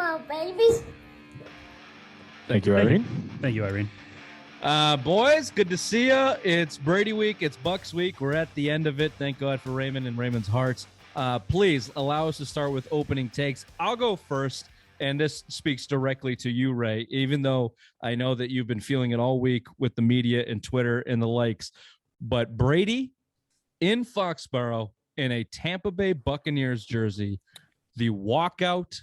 on, baby. Thank you, Irene. Thank you, Irene. Boys, good to see you. It's Brady week. It's Bucks week. We're at the end of it. Thank God for Raymond and Raymond's hearts. Please allow us to start with opening takes. I'll go first, and this speaks directly to you, Ray, even though I know that you've been feeling it all week with the media and Twitter and the likes. But Brady in Foxborough in a Tampa Bay Buccaneers jersey, the walkout,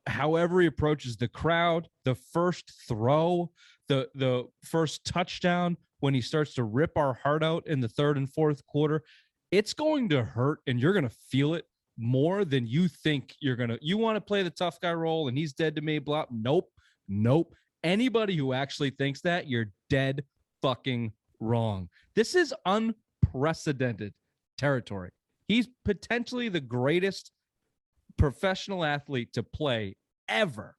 however he approaches the crowd, the first throw, the first touchdown, when he starts to rip our heart out in the third and fourth quarter, it's going to hurt, and you're going to feel it more than you think you're going to. You want to play the tough guy role and he's dead to me, blah. Nope. Anybody who actually thinks that, you're dead fucking wrong. This is unprecedented territory. He's potentially the greatest professional athlete to play ever,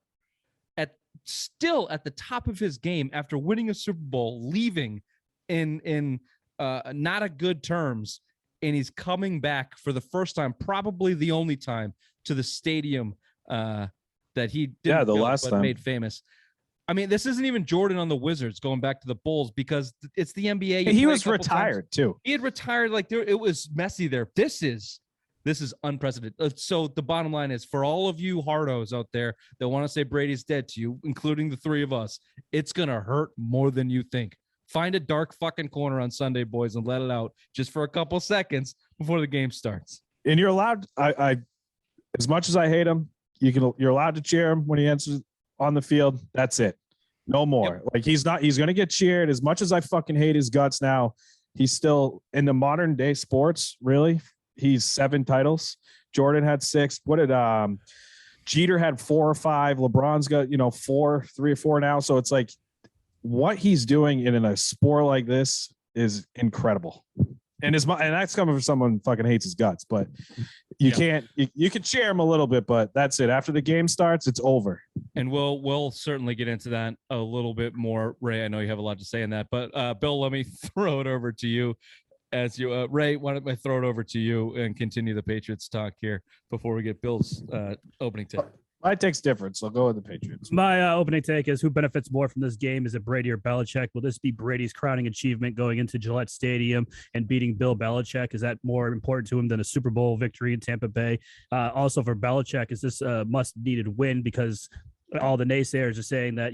still at the top of his game after winning a Super Bowl, leaving in not a good terms, and he's coming back for the first time, probably the only time, to the stadium that he didn't the last time made famous. I mean, this isn't even Jordan on the Wizards going back to the Bulls, because it's the NBA. He was retired too. He had retired. It was messy there. This is unprecedented. So the bottom line is, for all of you hardos out there that want to say Brady's dead to you, including the three of us, it's going to hurt more than you think. Find a dark fucking corner on Sunday, boys, and let it out just for a couple seconds before the game starts. And you're allowed, I as much as I hate him, you're allowed to cheer him when he enters on the field. That's it. No more. Yep. Like he's going to get cheered. As much as I fucking hate his guts now, he's still in the modern day sports, really. He's 7 titles. Jordan had 6. What did Jeter had 4 or 5. LeBron's got 3 or 4 now. So it's like what he's doing in a sport like this is incredible. And that's coming from someone who fucking hates his guts. But you can cheer him a little bit, but that's it. After the game starts, it's over. And we'll certainly get into that a little bit more, Ray. I know you have a lot to say in that, but Bill, let me throw it over to you. As you, Ray, why don't I throw it over to you and continue the Patriots talk here before we get Bill's opening take? My take's different, so I'll go with the Patriots. My opening take is, who benefits more from this game? Is it Brady or Belichick? Will this be Brady's crowning achievement going into Gillette Stadium and beating Bill Belichick? Is that more important to him than a Super Bowl victory in Tampa Bay? Also for Belichick, is this a must-needed win, because all the naysayers are saying that,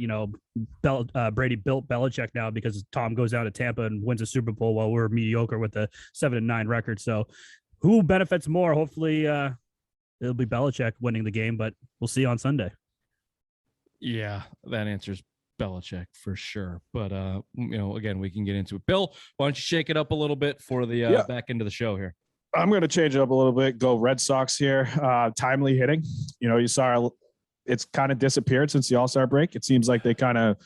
Brady built Belichick now because Tom goes down to Tampa and wins a Super Bowl while we're mediocre with a 7-9 record. So who benefits more? Hopefully it'll be Belichick winning the game, but we'll see on Sunday. Yeah, that answers Belichick for sure. But, again, we can get into it. Bill, why don't you shake it up a little bit for the back end of the show here? I'm going to change it up a little bit. Go Red Sox here. Timely hitting. You saw it's kind of disappeared since the All-Star break. It seems like they kind of,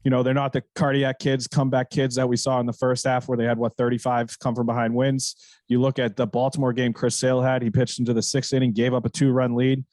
they're not the cardiac kids, comeback kids that we saw in the first half where they had 35 come from behind wins. You look at the Baltimore game Chris Sale had. He pitched into the 6th inning, gave up a 2-run lead.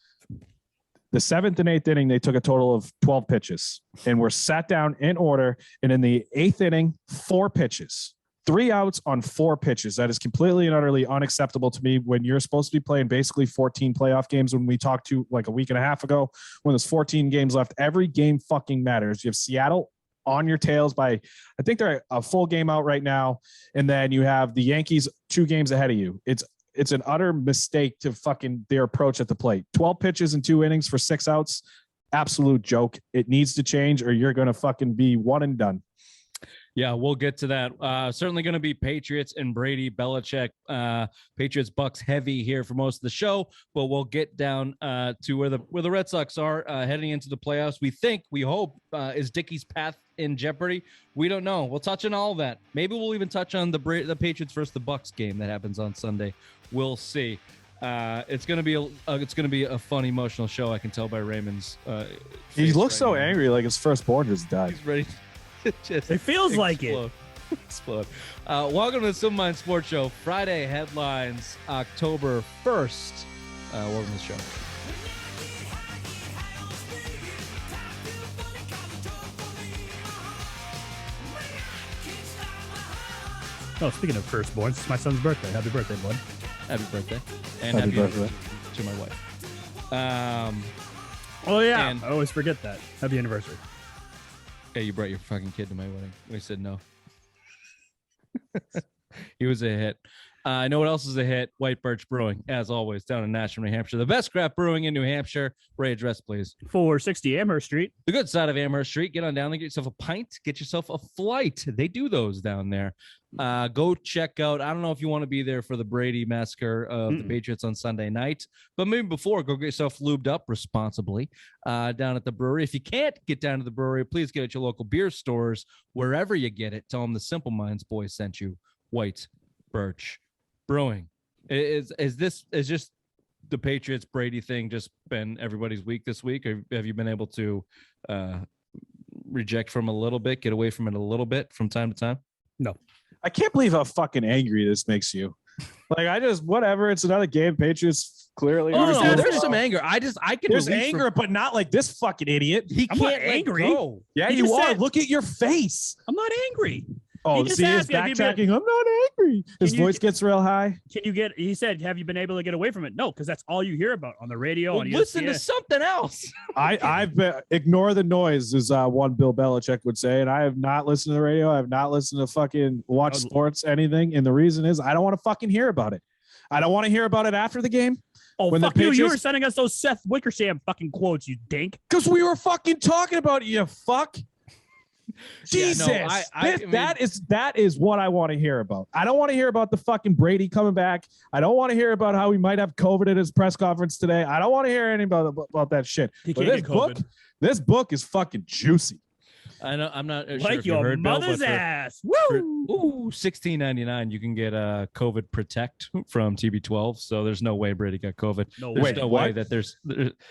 The 7th and 8th inning, they took a total of 12 pitches and were sat down in order. And in the 8th inning, 4 pitches. 3 outs on 4 pitches. That is completely and utterly unacceptable to me when you're supposed to be playing basically 14 playoff games. When we talked to like a week and a half ago, when there's 14 games left, every game fucking matters. You have Seattle on your tails by, I think they're a full game out right now. And then you have the Yankees 2 games ahead of you. It's an utter mistake to fucking their approach at the plate. 12 pitches in 2 innings for 6 outs. Absolute joke. It needs to change or you're going to fucking be one and done. Yeah, we'll get to that. Certainly going to be Patriots and Brady, Belichick, Patriots Bucks heavy here for most of the show, but we'll get down to where the Red Sox are heading into the playoffs. We hope is Dicky's path in jeopardy. We don't know. We'll touch on all of that. Maybe we'll even touch on the Patriots versus the Bucks game that happens on Sunday. We'll see. It's gonna be a fun, emotional show. I can tell by Raymond's. He looks so angry, like his firstborn just died. He's ready. It feels like it. Explode. Welcome to the Simple Mind Sports Show. Friday headlines, October 1st. Welcome to the show. Oh, speaking of firstborns, it's my son's birthday. Happy birthday, bud. Happy birthday. And happy birthday to my wife. Oh yeah, And- I always forget that. Happy anniversary. Hey, you brought your fucking kid to my wedding. We said no. He was a hit. I know what else is a hit. White Birch Brewing, as always, down in Nashville, New Hampshire. The best craft brewing in New Hampshire. Ray, address, please. 460 Amherst Street. The good side of Amherst Street. Get on down there, get yourself a pint, get yourself a flight. They do those down there. Go check out. I don't know if you want to be there for the Brady massacre of the Patriots on Sunday night, but maybe before, go get yourself lubed up responsibly down at the brewery. If you can't get down to the brewery, please get at your local beer stores. Wherever you get it, tell them the Simple Minds boys sent you. White Birch Brewing. Is just the Patriots Brady thing just been everybody's week this week? Or have you been able to reject from a little bit, get away from it a little bit from time to time? No. I can't believe how fucking angry this makes you. Like, I just, whatever. It's another game. Patriots clearly. Oh, no, are- there's some anger. I can. There's release anger, but not like this fucking idiot. He I'm can't not let angry. go. Yeah, He you just are. said- Look at your face. I'm not angry. Oh, He just see his asked me, have you been- backtracking. I'm not angry. His Can you voice gets real high. Can you get? He said, "Have you been able to get away from it?" No, because that's all you hear about on the radio. Well, on listen to ESPN. something else. I've been ignore the noise, is one Bill Belichick would say, and I have not listened to the radio. I have not listened to fucking watch sports anything, and the reason is I don't want to fucking hear about it. I don't want to hear about it after the game Oh, when the fuck you! You Patriots- were sending us those Seth Wickersham fucking quotes, you dink. because we were fucking talking about it, you fuck. Yeah, Jesus, no, I mean- that is what I want to hear about. I don't want to hear about the fucking Brady coming back. I don't want to hear about how he might have COVID at his press conference today. I don't want to hear anything about that shit. He But can't get COVID. this book is fucking juicy. I know. I'm not sure Like if you your heard, Bill, mother's but ass. for Woo! $16.99, you can get COVID Protect from TB12. So there's no way Brady got COVID. No There's way. no what? way that there's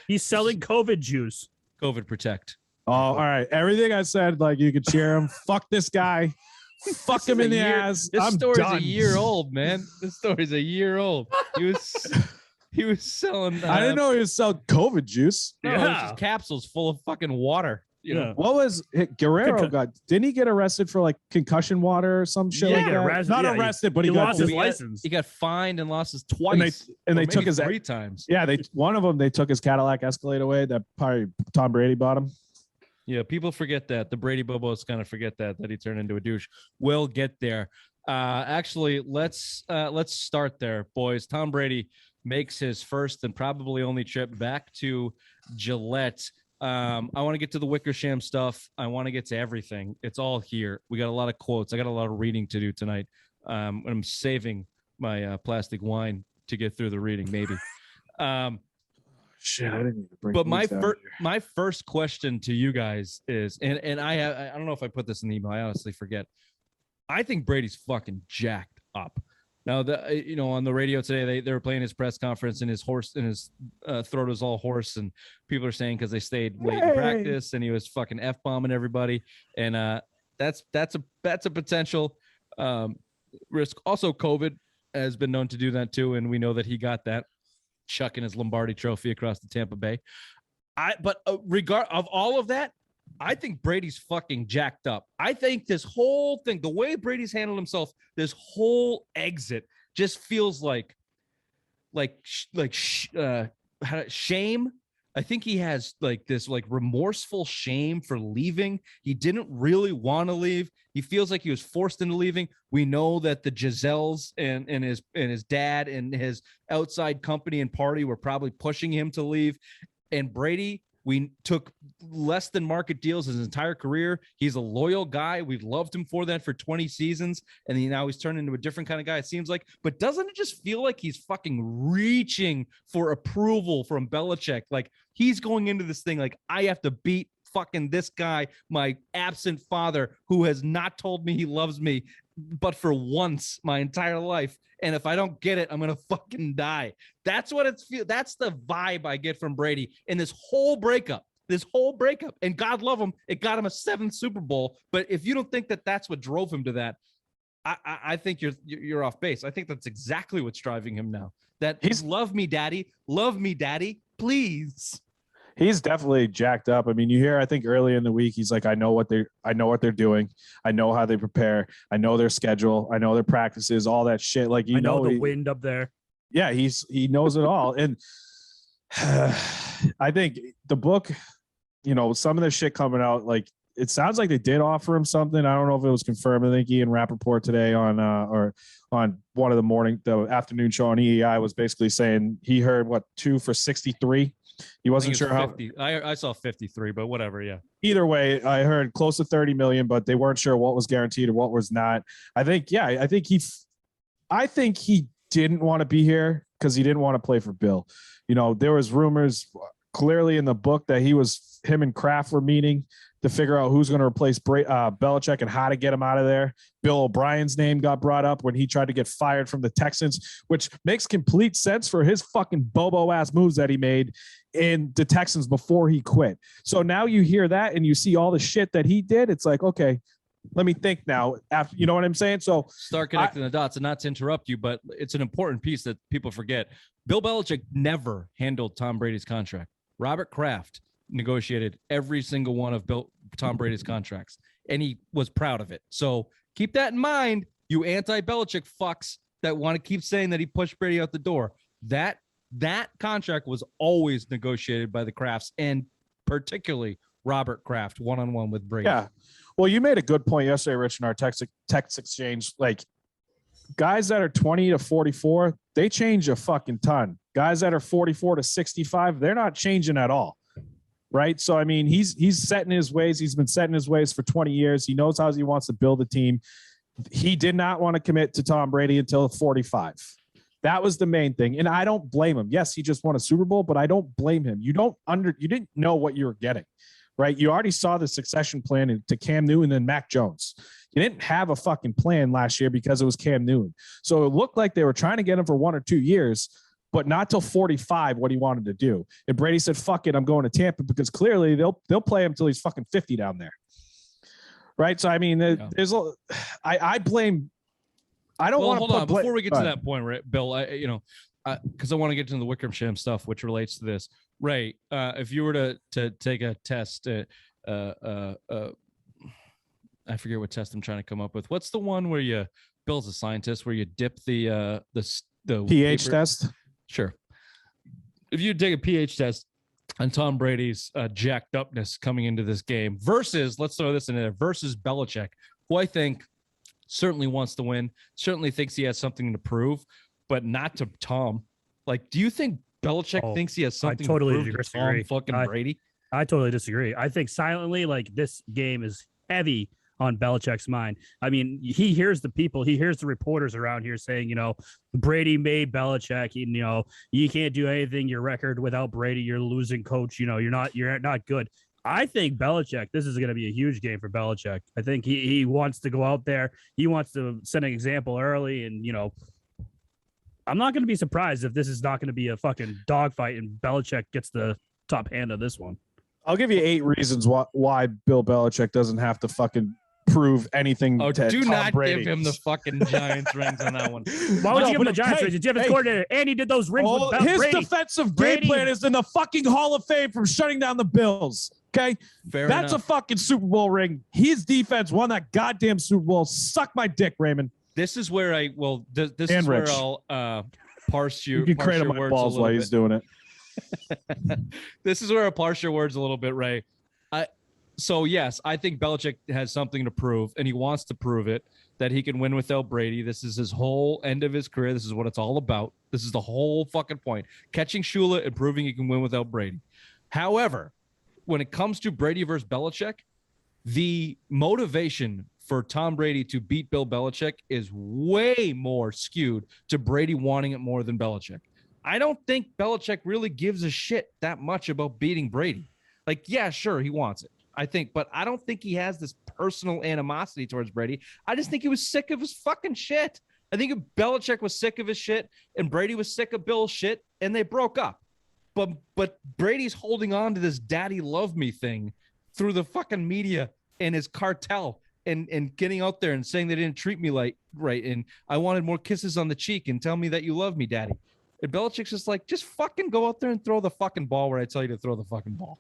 He's selling COVID juice. COVID Protect. Oh, all right. Everything I said, like you could cheer him. Fuck this guy. Fuck him in the ass. This I'm story's done. a year old, man. This story's a year old. He was selling. I didn't know he was selling COVID juice. No, it was Yeah. just capsules full of fucking water. You know, What was Guerrero got? Didn't he get arrested for like concussion water or some shit Yeah, like he that? got arrested. Not Yeah, arrested, but he he got lost his he got- license. he got fined and lost his twice. and they or took maybe his 3 times. yeah. One of them they took his Cadillac Escalade away. That probably Tom Brady bought him. Yeah, people forget that. The Brady Bobos kind of forget that he turned into a douche. We'll get there. Actually, let's start there, boys. Tom Brady makes his first and probably only trip back to Gillette. I want to get to the Wickersham stuff. I want to get to everything. It's all here. We got a lot of quotes. I got a lot of reading to do tonight. I'm saving my plastic wine to get through the reading, maybe. Shit, I didn't even bring. But my these down first here. my first question to you guys is, and I don't know if I put this in the email. I honestly forget. I think Brady's fucking jacked up. Now, on the radio today, they were playing his press conference, and his throat was all hoarse, and people are saying because they stayed late in practice, and he was fucking f-bombing everybody, and that's a potential risk. Also, COVID has been known to do that too, and we know that he got that, chucking his Lombardi Trophy across the Tampa Bay. But regard of all of that, I think Brady's fucking jacked up. I think this whole thing, the way Brady's handled himself, this whole exit just feels like shame. I think he has like this like remorseful shame for leaving. He didn't really want to leave. He feels like he was forced into leaving. We know that the Giselles and his dad and his outside company and party were probably pushing him to leave. And Brady, we took less than market deals his entire career. He's a loyal guy. We've loved him for that for 20 seasons. And now he's turned into a different kind of guy, it seems like. But doesn't it just feel like he's fucking reaching for approval from Belichick? Like he's going into this thing like, I have to beat fucking this guy, my absent father, who has not told me he loves me, but for once my entire life. And if I don't get it, I'm going to fucking die. That's what it's feel. That's the vibe I get from Brady in this whole breakup. And God love him. It got him a 7th Super Bowl. But if you don't think that that's what drove him to that, I think you're off base. I think that's exactly what's driving him now. That he's love me, daddy, please. He's definitely jacked up. I mean, you hear, I think early in the week, he's like, I know what they're doing. I know how they prepare. I know their schedule. I know their practices, all that shit. Like, I know the wind up there. Yeah, he knows it all. And I think the book, some of the shit coming out, like it sounds like they did offer him something. I don't know if it was confirmed. I think Ian Rappaport today on one of the afternoon show on EEI was basically saying he heard 2 for 63. He wasn't sure 50. I saw 53, but whatever. Yeah. Either way, I heard close to 30 million, but they weren't sure what was guaranteed or what was not. I think he didn't want to be here because he didn't want to play for Bill. There was rumors clearly in the book that him and Kraft were meeting to figure out who's going to replace Belichick and how to get him out of there. Bill O'Brien's name got brought up when he tried to get fired from the Texans, which makes complete sense for his fucking bobo ass moves that he made in the Texans before he quit. So now you hear that and you see all the shit that he did. It's like, okay, let me think now. After, you know what I'm saying? So start connecting the dots, and not to interrupt you, but it's an important piece that people forget. Bill Belichick never handled Tom Brady's contract. Robert Kraft negotiated every single one of Tom Brady's contracts, and he was proud of it. So keep that in mind, you anti-Belichick fucks that want to keep saying that he pushed Brady out the door. That contract was always negotiated by the Krafts, and particularly Robert Kraft one-on-one with Brady. Yeah. Well, you made a good point yesterday, Rich, in our text exchange. Like, guys that are 20 to 44, they change a fucking ton. Guys that are 44 to 65, they're not changing at all. Right. So, I mean, he's setting his ways. He's been setting his ways for 20 years. He knows how he wants to build a team. He did not want to commit to Tom Brady until 45. That was the main thing. And I don't blame him. Yes, he just won a Super Bowl, but I don't blame him. You didn't know what you were getting, right? You already saw the succession plan to Cam Newton and Mac Jones. You didn't have a fucking plan last year because it was Cam Newton. So it looked like they were trying to get him for 1 or 2 years, but not till 45 what he wanted to do. And Brady said, fuck it, I'm going to Tampa, because clearly they'll play him till he's fucking 50 down there. Right. So, I mean, there's I blame. I don't want to hold on before we get to that point, right, Bill, because I want to get to the Wickersham stuff, which relates to this. Ray, if you were to take a test, I forget what test I'm trying to come up with. What's the one where Bill's a scientist, where you dip the pH paper test? Sure. If you take a pH test on Tom Brady's jacked upness coming into this game versus, let's throw this in there, versus Belichick, who I think certainly wants to win, certainly thinks he has something to prove, but not to Tom. Like, do you think Belichick thinks he has something to prove to Tom fucking Brady? I totally disagree. I think silently, like, this game is heavy on Belichick's mind. I mean, he hears the people, he hears the reporters around here saying, Brady made Belichick, you can't do anything, your record without Brady, you're losing coach, you're not good. I think Belichick, this is going to be a huge game for Belichick. I think he wants to go out there. He wants to set an example early, and, I'm not going to be surprised if this is not going to be a fucking dogfight and Belichick gets the top hand of this one. I'll give you 8 reasons why Bill Belichick doesn't have to fucking prove anything to do Tom not Brady. give him the fucking Giants rings on that one. Why would you give him the Giants rings? He's defense coordinator, and he did those rings with his Brady. Defensive game plan is in the fucking Hall of Fame from shutting down the Bills. Okay? That's a fucking Super Bowl ring. His defense won that goddamn Super Bowl. Suck my dick, Raymond. This is where this is where I'll parse you. You can cradle my balls while he's doing it. This is where I parse your words a little bit, Ray. So, yes, I think Belichick has something to prove, and he wants to prove it, that he can win without Brady. This is his whole end of his career. This is what it's all about. This is the whole fucking point. Catching Shula and proving he can win without Brady. However, when it comes to Brady versus Belichick, the motivation for Tom Brady to beat Bill Belichick is way more skewed to Brady wanting it more than Belichick. I don't think Belichick really gives a shit that much about beating Brady. Like, yeah, sure, he wants it. I think, but I don't think he has this personal animosity towards Brady. I just think he was sick of his fucking shit. I think if Belichick was sick of his shit and Brady was sick of Bill's shit, and they broke up. But Brady's holding on to this daddy love me thing through the fucking media and his cartel and getting out there and saying they didn't treat me right. And I wanted more kisses on the cheek and tell me that you love me, daddy. And Belichick's just like, just fucking go out there and throw the fucking ball where I tell you to throw the fucking ball.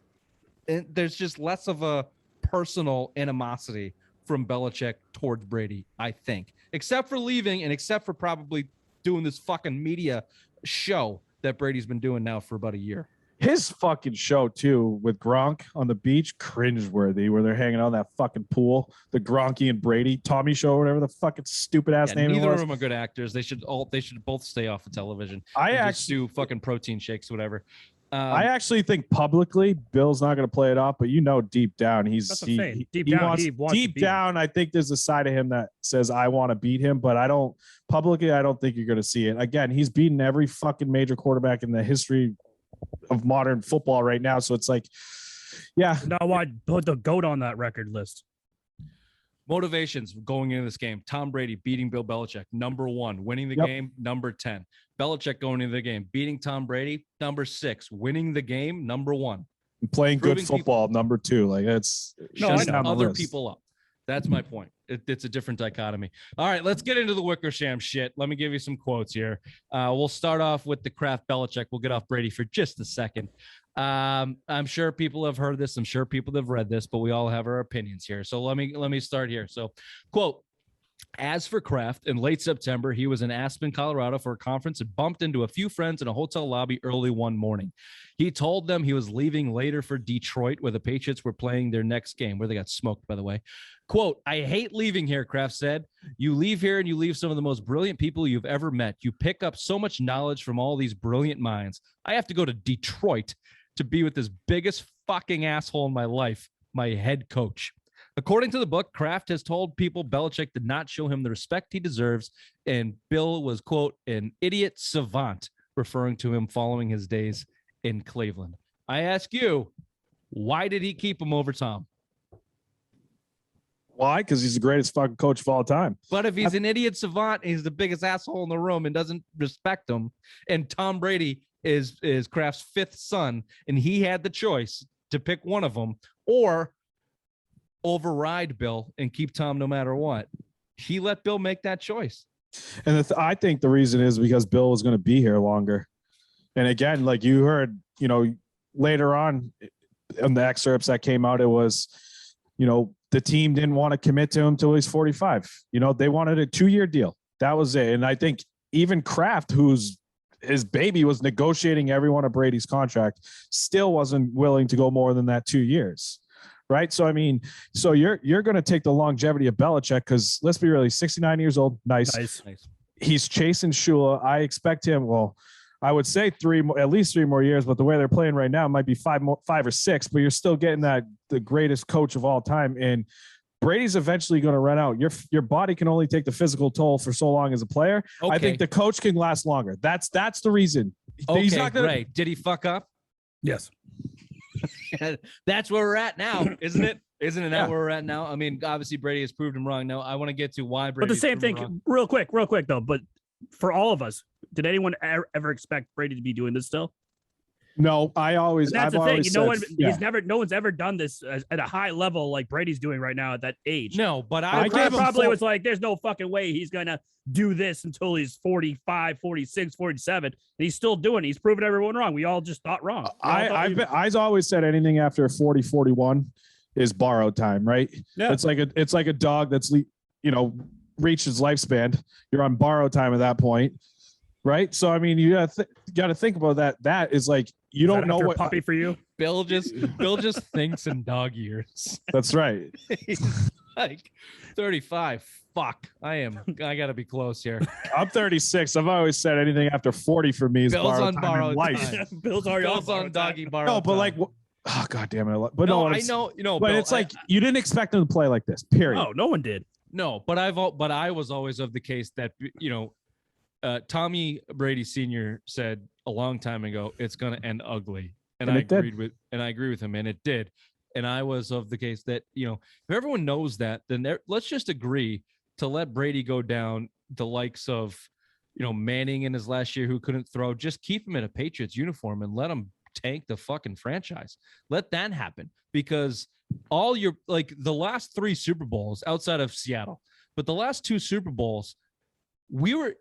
And there's just less of a personal animosity from Belichick towards Brady, I think, except for leaving and except for probably doing this fucking media show that Brady's been doing now for about a year. His fucking show too with Gronk on the beach, cringeworthy, where they're hanging out in that fucking pool. The Gronky and Brady Tommy show, whatever the fucking stupid ass name neither it of was. them are good actors. They should both stay off of television. I and actually just do fucking protein shakes, whatever. I actually think publicly Bill's not going to play it off, but deep down That's what I'm saying. Deep down, he wants to beat down. I think there's a side of him that says I want to beat him, but I don't think you're going to see it. Again, he's beaten every fucking major quarterback in the history of modern football right now. So it's like, yeah. Now I put the GOAT on that record list. Motivations going into this game. Tom Brady beating Bill Belichick, number 1. Winning the game, number 10. Belichick going into the game, beating Tom Brady, number 6. Winning the game, number 1. Playing good football, number 2. Like it's shutting other people up. That's my point. It's a different dichotomy. All right, let's get into the Wickersham shit. Let me give you some quotes here. We'll start off with the Kraft Belichick. We'll get off Brady for just a second. I'm sure people have heard this. I'm sure people have read this, but we all have our opinions here. So let me start here. So, quote, as for Kraft, in late September, he was in Aspen, Colorado for a conference and bumped into a few friends in a hotel lobby early one morning. He told them he was leaving later for Detroit, where the Patriots were playing their next game, where they got smoked, by the way. Quote, I hate leaving here, Kraft said. You leave here and you leave some of the most brilliant people you've ever met. You pick up so much knowledge from all these brilliant minds. I have to go to Detroit to be with this biggest fucking asshole in my life, my head coach. According to the book, Kraft has told people Belichick did not show him the respect he deserves, and Bill was, quote, an idiot savant, referring to him following his days in Cleveland. I ask you, why did he keep him over Tom? Why? Because he's the greatest fucking coach of all time. But if he's an idiot savant, he's the biggest asshole in the room and doesn't respect him, and Tom Brady is Kraft's 5th son, and he had the choice to pick one of them or override Bill and keep Tom no matter what. He let Bill make that choice. And I think the reason is because Bill was going to be here longer. And again, like you heard, later on in the excerpts that came out, it was, the team didn't want to commit to him till he's 45. They wanted a 2-year deal. That was it. And I think even Kraft, his baby was negotiating every one of Brady's contract, still wasn't willing to go more than that 2 years. Right. So, you're going to take the longevity of Belichick because let's be real, he's 69 years old. Nice. He's chasing Shula. I expect him. Well, I would say at least 3 more years, but the way they're playing right now, it might be 5 or 6, but you're still getting the greatest coach of all time. And Brady's eventually going to run out. Your body can only take the physical toll for so long as a player. Okay. I think the coach can last longer. That's the reason. Okay, he's not gonna... Did he fuck up? Yes. That's where we're at now, isn't it? Isn't it where we're at now? I mean, obviously Brady has proved him wrong. No, I want to get to why Brady. But the same thing, real quick though. But for all of us, did anyone ever expect Brady to be doing this still? No, that's the thing. No one's ever done this at a high level like Brady's doing right now at that age. No, but was like, there's no fucking way he's going to do this until he's 45, 46, 47. And he's still doing it. He's proven everyone wrong. We all just thought wrong. I've always said anything after 40, 41 is borrowed time, right? Yeah. It's like a dog that's, reached its lifespan. You're on borrowed time at that point. Right. So, you got to think about that. That is like, you don't know what puppy for you. Bill just thinks in dog years. That's right. He's like 35. Fuck. I got to be close here. I'm 36. I've always said anything after 40 for me is Bill's borrowed on time borrowed in life. time. Bill's on doggy borrowed. No, but time. oh god damn it. But no, I know, but Bill, it's like you didn't expect him to play like this. Period. No, no one did. No, but I was always of the case that Tommy Brady Sr. said a long time ago, it's going to end ugly. And I agree with him, and it did. And I was of the case that, if everyone knows that, then let's just agree to let Brady go down the likes of, Manning in his last year who couldn't throw. Just keep him in a Patriots uniform and let him tank the fucking franchise. Let that happen, because the last 3 Super Bowls outside of Seattle, but the last 2 Super Bowls, we've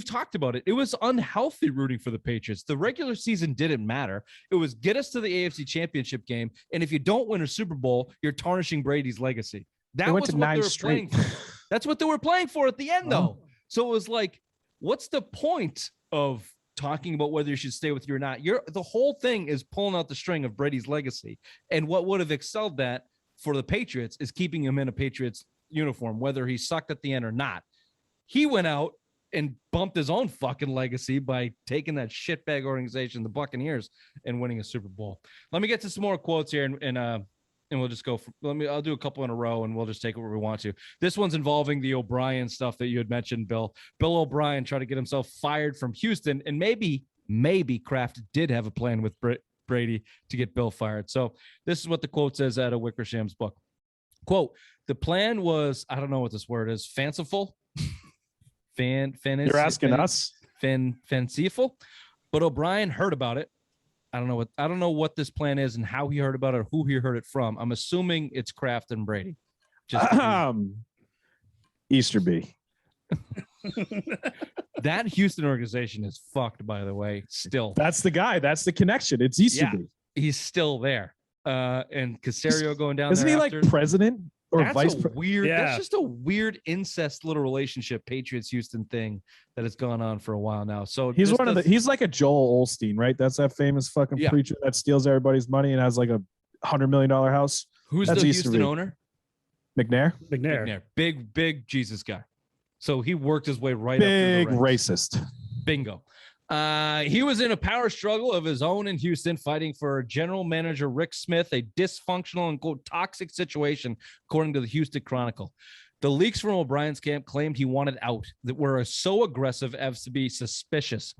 talked about it. It was unhealthy rooting for the Patriots. The regular season didn't matter. It was get us to the AFC Championship game. And if you don't win a Super Bowl, you're tarnishing Brady's legacy. That was what they were playing for. That's what they were playing for at the end, though. So it was like, what's the point of talking about whether you should stay with you or not. The whole thing is pulling out the string of Brady's legacy. And what would have excelled that for the Patriots is keeping him in a Patriots uniform, whether he sucked at the end or not. He went out and bumped his own fucking legacy by taking that shitbag organization, the Buccaneers, and winning a Super Bowl. Let me get to some more quotes here, and we'll just go. I'll do a couple in a row, and we'll just take it where we want to. This one's involving the O'Brien stuff that you had mentioned, Bill. Bill O'Brien tried to get himself fired from Houston, and maybe Kraft did have a plan with Brady to get Bill fired. So this is what the quote says out of Wickersham's book. Quote, the plan was, I don't know what this word is, fanciful. You're asking us? Fanciful. But O'Brien heard about it. I don't know what this plan is and how he heard about it or who he heard it from. I'm assuming it's Kraft and Brady. Easterby. That Houston organization is fucked, by the way. Still, that's the guy. That's the connection. It's Easterby. Yeah, he's still there. And Caserio going down. Isn't he after. Like president or That's vice weird? Yeah. That's just a weird incest little relationship, Patriots Houston thing that has gone on for a while now. So he's he's like a Joel Osteen, right? That's that famous fucking preacher that steals everybody's money and has like a $100 million house. Who's That's the Houston owner? McNair. Big Jesus guy. So he worked his way right big up. Big racist. Bingo. He was in a power struggle of his own in Houston, fighting for general manager Rick Smith, a dysfunctional and quote toxic situation, according to the Houston Chronicle. The leaks from O'Brien's camp claimed he wanted out, that were so aggressive as to be suspicious,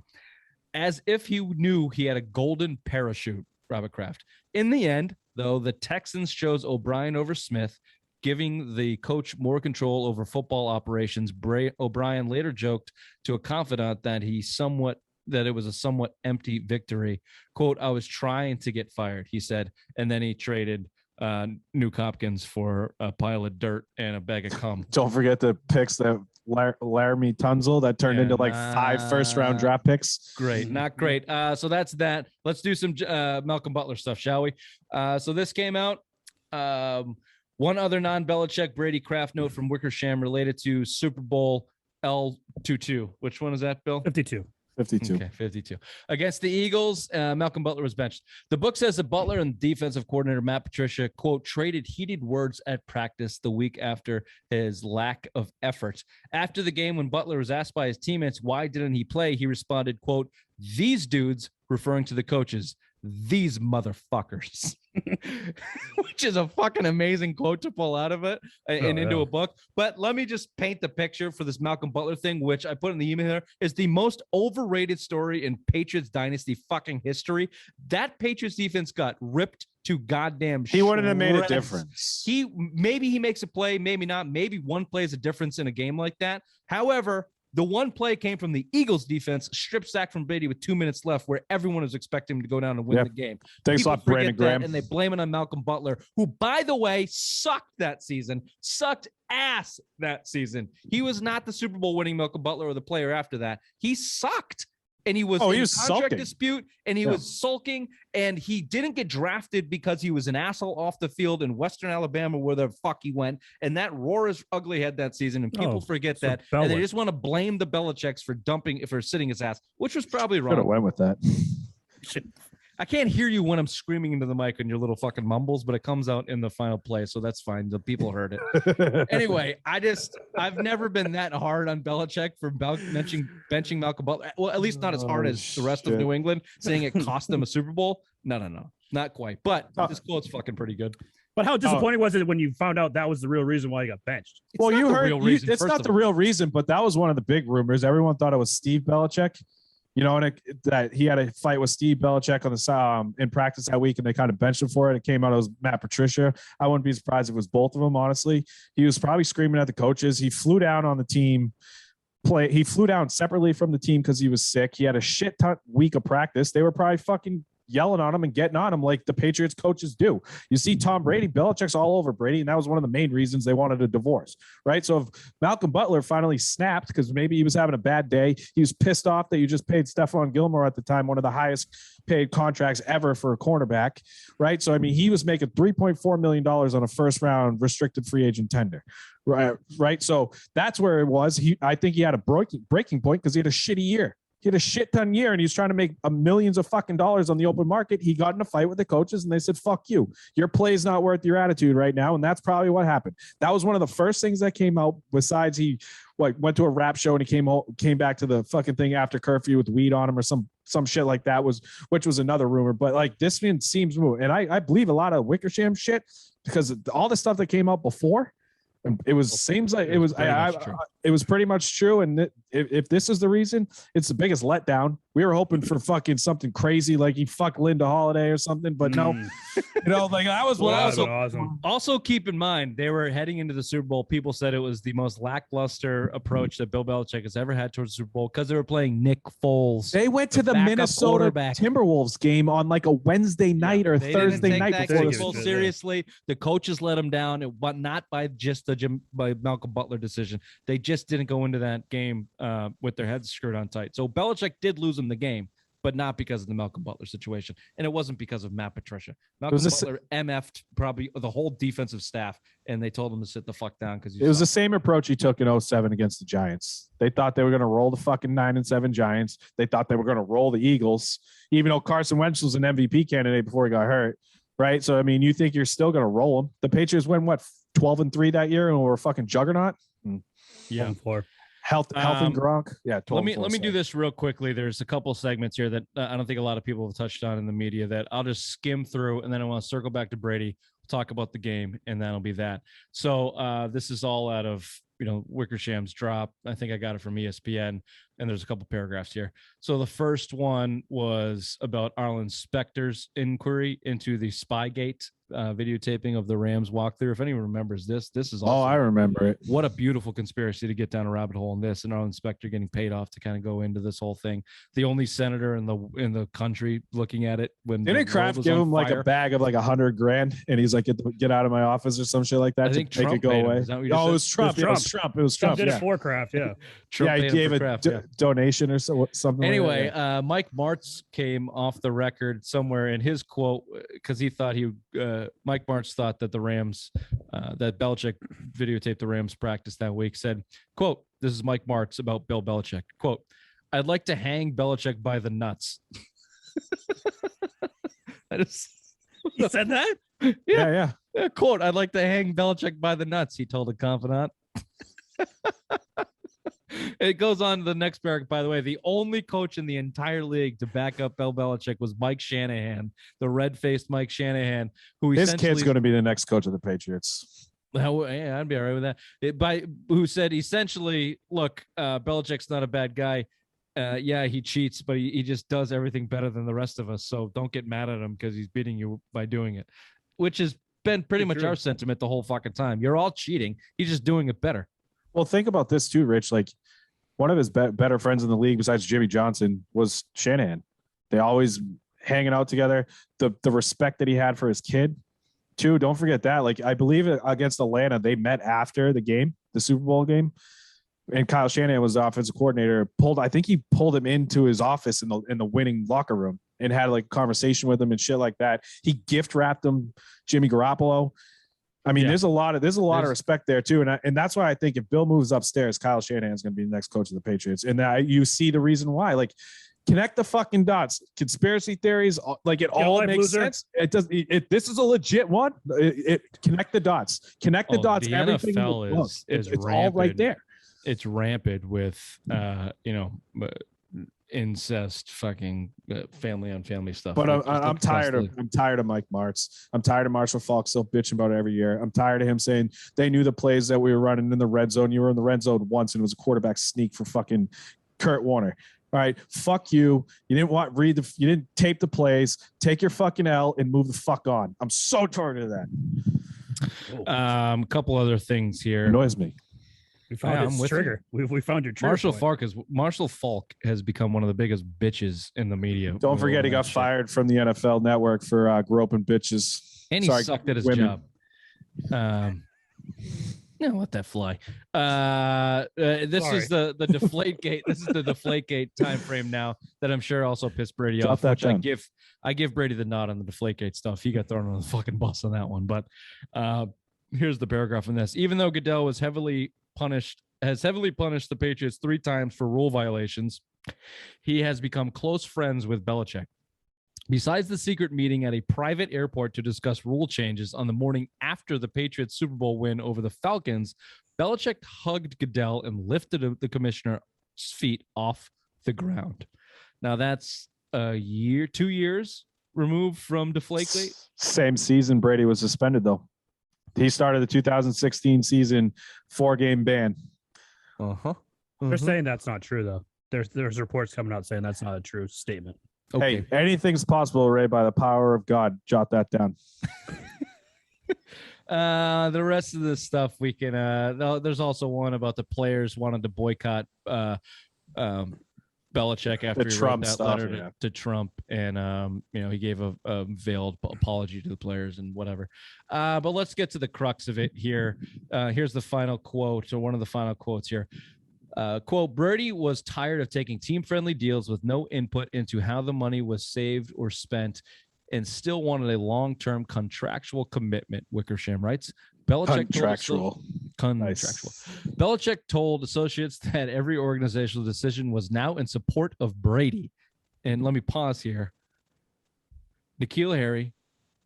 as if he knew he had a golden parachute, Robert Kraft. In the end, though, the Texans chose O'Brien over Smith, giving the coach more control over football operations. O'Brien later joked to a confidant that it was a somewhat empty victory. Quote, I was trying to get fired, he said. And then he traded Nuke Hopkins for a pile of dirt and a bag of cum. Don't forget the picks that Laramie Tunzel that turned into like 5 first-round draft picks. Great. Not great. So that's that. Let's do some Malcolm Butler stuff, shall we? So this came out. One other non-Belichick Brady Kraft note from Wickersham related to Super Bowl L22. Which one is that, Bill? 52. 52. Okay, 52. Against the Eagles, Malcolm Butler was benched. The book says that Butler and defensive coordinator Matt Patricia, quote, traded heated words at practice the week after his lack of effort. After the game, when Butler was asked by his teammates why didn't he play, he responded, quote, these dudes, referring to the coaches, these motherfuckers, which is a fucking amazing quote to pull out of it and into a book. But let me just paint the picture for this Malcolm Butler thing, which I put in the email here, is the most overrated story in Patriots dynasty fucking history. That Patriots defense got ripped to goddamn He wouldn't have made a difference. Maybe he makes a play, maybe not. Maybe one play is a difference in a game like that. However, the one play came from the Eagles defense, strip sack from Brady with 2 minutes left, where everyone was expecting him to go down and win the game. Thanks a lot, Brandon Graham. And they blame it on Malcolm Butler, who, by the way, sucked ass that season. He was not the Super Bowl winning Malcolm Butler or the player after that. He sucked. And he was in a contract sulking. dispute, and he was sulking, and he didn't get drafted because he was an asshole off the field in Western Alabama, where the fuck he went. And that roar is ugly head that season, and people forget that. And they just want to blame the Belichicks for sitting his ass, which was probably wrong. Should have went with that. I can't hear you when I'm screaming into the mic and your little fucking mumbles, but it comes out in the final play, so that's fine. The people heard it. Anyway, I've never been that hard on Belichick for benching Malcolm Butler. Well, at least not as hard as the rest of New England, saying it cost them a Super Bowl. No, not quite. But this quote's fucking pretty good. But how disappointing was it when you found out that was the real reason why he got benched? Well, you heard it's not the real reason, but that was one of the big rumors. Everyone thought it was Steve Belichick. You know, and that he had a fight with Steve Belichick on the in practice that week, and they kind of benched him for it. It came out it was Matt Patricia. I wouldn't be surprised if it was both of them. Honestly, he was probably screaming at the coaches. He flew down on the team. He flew down separately from the team because he was sick. He had a shit ton week of practice. They were probably fucking yelling on him and getting on him like the Patriots coaches do. You see Tom Brady, Belichick's all over Brady, and that was one of the main reasons they wanted a divorce, right? So if Malcolm Butler finally snapped because maybe he was having a bad day, he was pissed off that you just paid Stephon Gilmore at the time one of the highest paid contracts ever for a cornerback, right? So, I mean, he was making $3.4 million on a first-round restricted free agent tender, right? So that's where it was. I think he had a breaking point because he had a shitty year. He had a shit ton year, and he's trying to make millions of fucking dollars on the open market. He got in a fight with the coaches, and they said, "Fuck you. Your play's not worth your attitude right now." And that's probably what happened. That was one of the first things that came out. Besides, he went to a rap show and he came back to the fucking thing after curfew with weed on him or some shit like that, which was another rumor. But like this one seems, and I believe a lot of Wickersham shit because all the stuff that came out before. It was pretty much true. And if this is the reason, it's the biggest letdown. We were hoping for fucking something crazy like he fucked Linda Holiday or something, but no, like that was what I was awesome. Also keep in mind, they were heading into the Super Bowl. People said it was the most lackluster approach that Bill Belichick has ever had towards the Super Bowl because they were playing Nick Foles. They went to the Minnesota Timberwolves game on like a Wednesday night or Thursday night before the Super Bowl. Seriously, the coaches let them down, but not by just by Malcolm Butler decision. They just didn't go into that game with their heads screwed on tight. So Belichick did lose them the game, but not because of the Malcolm Butler situation. And it wasn't because of Matt Patricia. Malcolm Butler MF'd probably the whole defensive staff, and they told him to sit the fuck down because it was the same approach he took in 2007 against the Giants. They thought they were going to roll the fucking 9-7 Giants. They thought they were going to roll the Eagles, even though Carson Wentz was an MVP candidate before he got hurt. Right. So, I mean, you think you're still going to roll them. The Patriots went 12-3 that year and were a fucking juggernaut. Yeah. Health and Gronk. Yeah. Let me do this real quickly. There's a couple segments here that I don't think a lot of people have touched on in the media that I'll just skim through, and then I want to circle back to Brady, talk about the game, and that'll be that. So this is all out of Wickersham's drop. I think I got it from ESPN, and there's a couple paragraphs here. So the first one was about Arlen Specter's inquiry into the Spygate videotaping of the Rams walkthrough. If anyone remembers this is also, I remember it. What a beautiful conspiracy to get down a rabbit hole in this, and Arlen Specter getting paid off to kind of go into this whole thing. The only senator in the country looking at it when didn't Kraft give him like a bag of like $100,000, and he's like, get out of my office or some shit like that to make it go away. It was Trump. It was Trump. Trump did it for Kraft. Yeah. Trump he gave a donation or something. Anyway, like that. Mike Martz came off the record somewhere in his quote because he thought Mike Martz thought that the Rams, that Belichick videotaped the Rams practice that week, said, quote, this is Mike Martz about Bill Belichick, quote, I'd like to hang Belichick by the nuts. He said that? Yeah. Quote, I'd like to hang Belichick by the nuts, he told a confidant. It goes on to the next paragraph, by the way. The only coach in the entire league to back up Bill Belichick was Mike Shanahan, the red-faced Mike Shanahan, who his kid's going to be the next coach of the Patriots. Yeah, I'd be all right with that. Who said essentially, look, Belichick's not a bad guy. Yeah, he cheats, but he just does everything better than the rest of us. So don't get mad at him because he's beating you by doing it, which has been pretty much our sentiment the whole fucking time. You're all cheating. He's just doing it better. Well, think about this too, Rich. Like one of his better friends in the league besides Jimmy Johnson was Shanahan. They always hanging out together. The respect that he had for his kid too. Don't forget that. Like I believe against Atlanta, they met after the game, the Super Bowl game. And Kyle Shanahan was the offensive coordinator. I think he pulled him into his office in the winning locker room and had like a conversation with him and shit like that. He gift wrapped him Jimmy Garoppolo. I mean, there's a lot of respect there too, and that's why I think if Bill moves upstairs, Kyle Shanahan is going to be the next coach of the Patriots, and you see the reason why. Like, connect the fucking dots. Conspiracy theories, like it all makes sense. It does. This is a legit one. Connect the dots. Connect the dots. The Everything NFL is it's all right there. It's rampant with incest, fucking family on family stuff. But I'm tired of Mike Martz. I'm tired of Marshall Falk still bitching about it every year. I'm tired of him saying they knew the plays that we were running in the red zone. You were in the red zone once, and it was a quarterback sneak for fucking Kurt Warner. All right, fuck you. You didn't you didn't tape the plays. Take your fucking L and move the fuck on. I'm so tired of that. A couple other things here. It annoys me. We found its trigger. We found your trigger. Marshall Falk has become one of the biggest bitches in the media. Don't forget he got fired from the NFL Network for groping bitches. And he sucked at his job. No, let that fly. This is the Deflategate. This is the Deflategate time frame now that I'm sure also pissed Brady off. Which I give Brady the nod on the Deflategate stuff. He got thrown on the fucking bus on that one. But here's the paragraph in this. Even though Goodell has heavily punished the Patriots 3 times for rule violations, He has become close friends with Belichick. Besides the secret meeting at a private airport to discuss rule changes on the morning after the Patriots Super Bowl win over the Falcons, Belichick hugged Goodell and lifted the commissioner's feet off the ground. Now that's a year, 2 years removed from Deflategate. Same season Brady was suspended, though. He started the 2016 season 4-game ban. They're saying that's not true, though. There's reports coming out saying that's not a true statement. Okay. Hey, anything's possible, Ray, by the power of God. Jot that down. The rest of this stuff we can. There's also one about the players wanted to boycott Belichick after he wrote that letter to Trump, and he gave a veiled apology to the players and whatever. But let's get to the crux of it here. Here's the final quote, or one of the final quotes here. Quote, Brady was tired of taking team-friendly deals with no input into how the money was saved or spent and still wanted a long-term contractual commitment, Wickersham writes. Contractual. Nice. Belichick told associates that every organizational decision was now in support of Brady. And let me pause here. N'Keal Harry,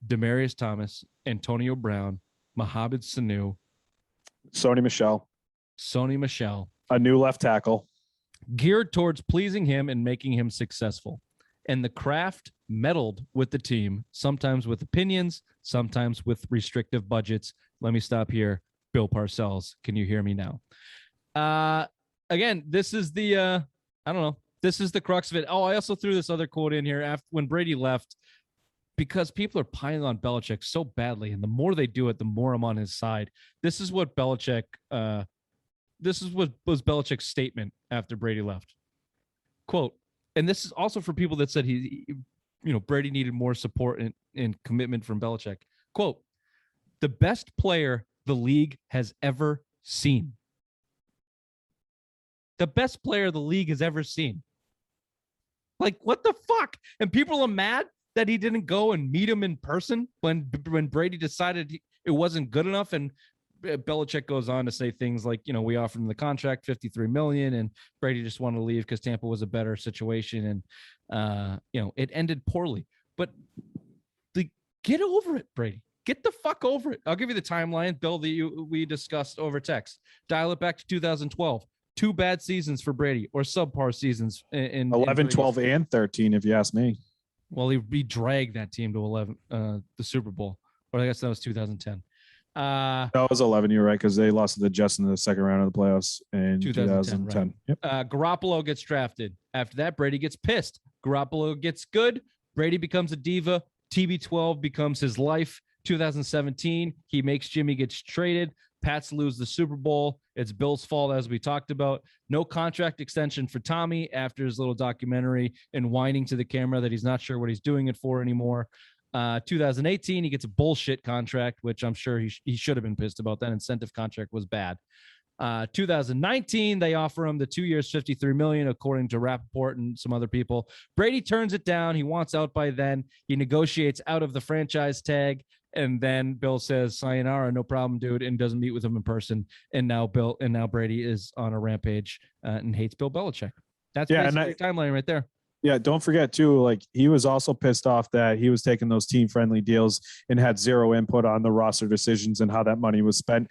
Demaryius Thomas, Antonio Brown, Mohamed Sanu, Sony Michel. A new left tackle. Geared towards pleasing him and making him successful. And the Kraft meddled with the team, sometimes with opinions, sometimes with restrictive budgets. Let me stop here. Bill Parcells, can you hear me now? Again, this is the, this is the crux of it. Oh, I also threw this other quote in here after when Brady left, because people are piling on Belichick so badly. And the more they do it, the more I'm on his side. This is what Belichick, this is what was Belichick's statement after Brady left. Quote, and this is also for people that said Brady needed more support and commitment from Belichick. Quote, the best player the league has ever seen. The best player the league has ever seen. Like, what the fuck? And people are mad that he didn't go and meet him in person when Brady decided it wasn't good enough. And Belichick goes on to say things like, we offered him the contract, $53 million, and Brady just wanted to leave because Tampa was a better situation. And, it ended poorly. But get over it, Brady. Get the fuck over it. I'll give you the timeline, Bill, that we discussed over text. Dial it back to 2012. 2 bad seasons for Brady, or subpar seasons in 11, 12, and 13, if you ask me. Well, he dragged that team to 11, the Super Bowl, or I guess that was 2010. That was 11. You're right, because they lost to the Jets in the second round of the playoffs in 2010. Right. Yep. Garoppolo gets drafted. After that, Brady gets pissed. Garoppolo gets good. Brady becomes a diva. TB12 becomes his life. 2017, he makes Jimmy gets traded. Pats lose the Super Bowl. It's Bill's fault, as we talked about. No contract extension for Tommy after his little documentary and whining to the camera that he's not sure what he's doing it for anymore. 2018, he gets a bullshit contract, which I'm sure he should have been pissed about. That incentive contract was bad. 2019, they offer him the 2 years, $53 million, according to Rappaport and some other people. Brady turns it down. He wants out by then. He negotiates out of the franchise tag. And then Bill says, sayonara, no problem, dude, and doesn't meet with him in person. And now Brady is on a rampage and hates Bill Belichick. That's basically your timeline right there. Yeah, don't forget too, like, he was also pissed off that he was taking those team-friendly deals and had zero input on the roster decisions and how that money was spent.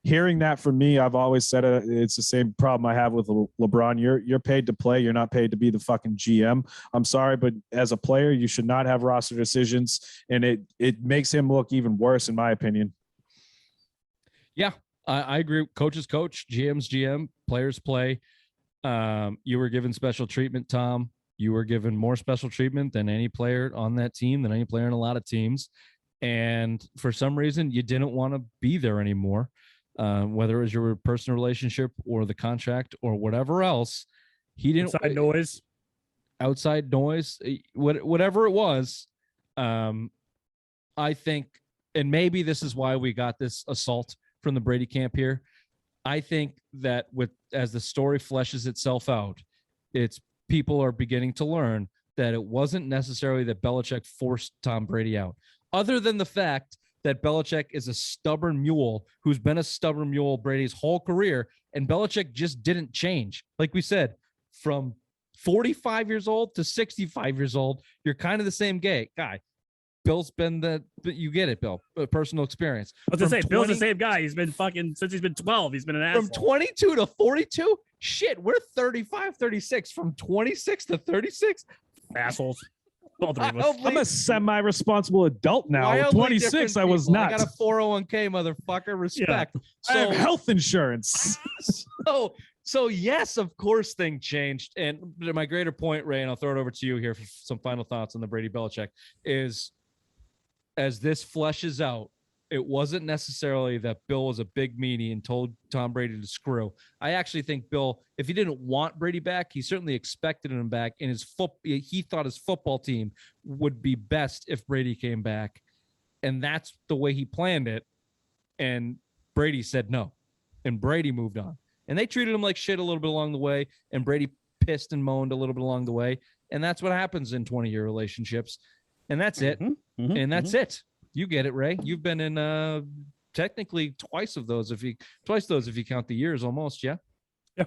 Hearing that from me, I've always said it's the same problem I have with LeBron. You're paid to play. You're not paid to be the fucking GM. I'm sorry, but as a player, you should not have roster decisions, and it makes him look even worse, in my opinion. Yeah, I agree. Coaches coach, GM's GM, players play. You were given special treatment, Tom. You were given more special treatment than any player on that team, than any player in a lot of teams. And for some reason, you didn't want to be there anymore. Whether it was your personal relationship or the contract or whatever else, he didn't. Outside noise, whatever it was. I think, and maybe this is why we got this assault from the Brady camp here. I think that as the story fleshes itself out, people are beginning to learn that it wasn't necessarily that Belichick forced Tom Brady out, other than the fact that Belichick is a stubborn mule who's been a stubborn mule Brady's whole career, and Belichick just didn't change. Like we said, from 45 years old to 65 years old, you're kind of the same guy. Bill's been you get it, Bill. Personal experience. I was gonna say, Bill's the same guy. He's been fucking since he's been 12. He's been an asshole. From 22 to 42? Shit, we're 35, 36. From 26 to 36? Assholes. All three of us. I'm a semi-responsible adult now. At 26, I was not. I got a 401k, motherfucker. Respect. I have health insurance. So yes, of course, things changed. And my greater point, Ray, and I'll throw it over to you here for some final thoughts on the Brady Belichick, is as this fleshes out, it wasn't necessarily that Bill was a big meanie and told Tom Brady to screw. I actually think Bill, if he didn't want Brady back, he certainly expected him back. And he thought his football team would be best if Brady came back. And that's the way he planned it. And Brady said no. And Brady moved on. And they treated him like shit a little bit along the way. And Brady pissed and moaned a little bit along the way. And that's what happens in 20-year relationships. And that's it. And that's it. You get it, Ray. You've been in technically twice those if you count the years almost, yeah? Yeah.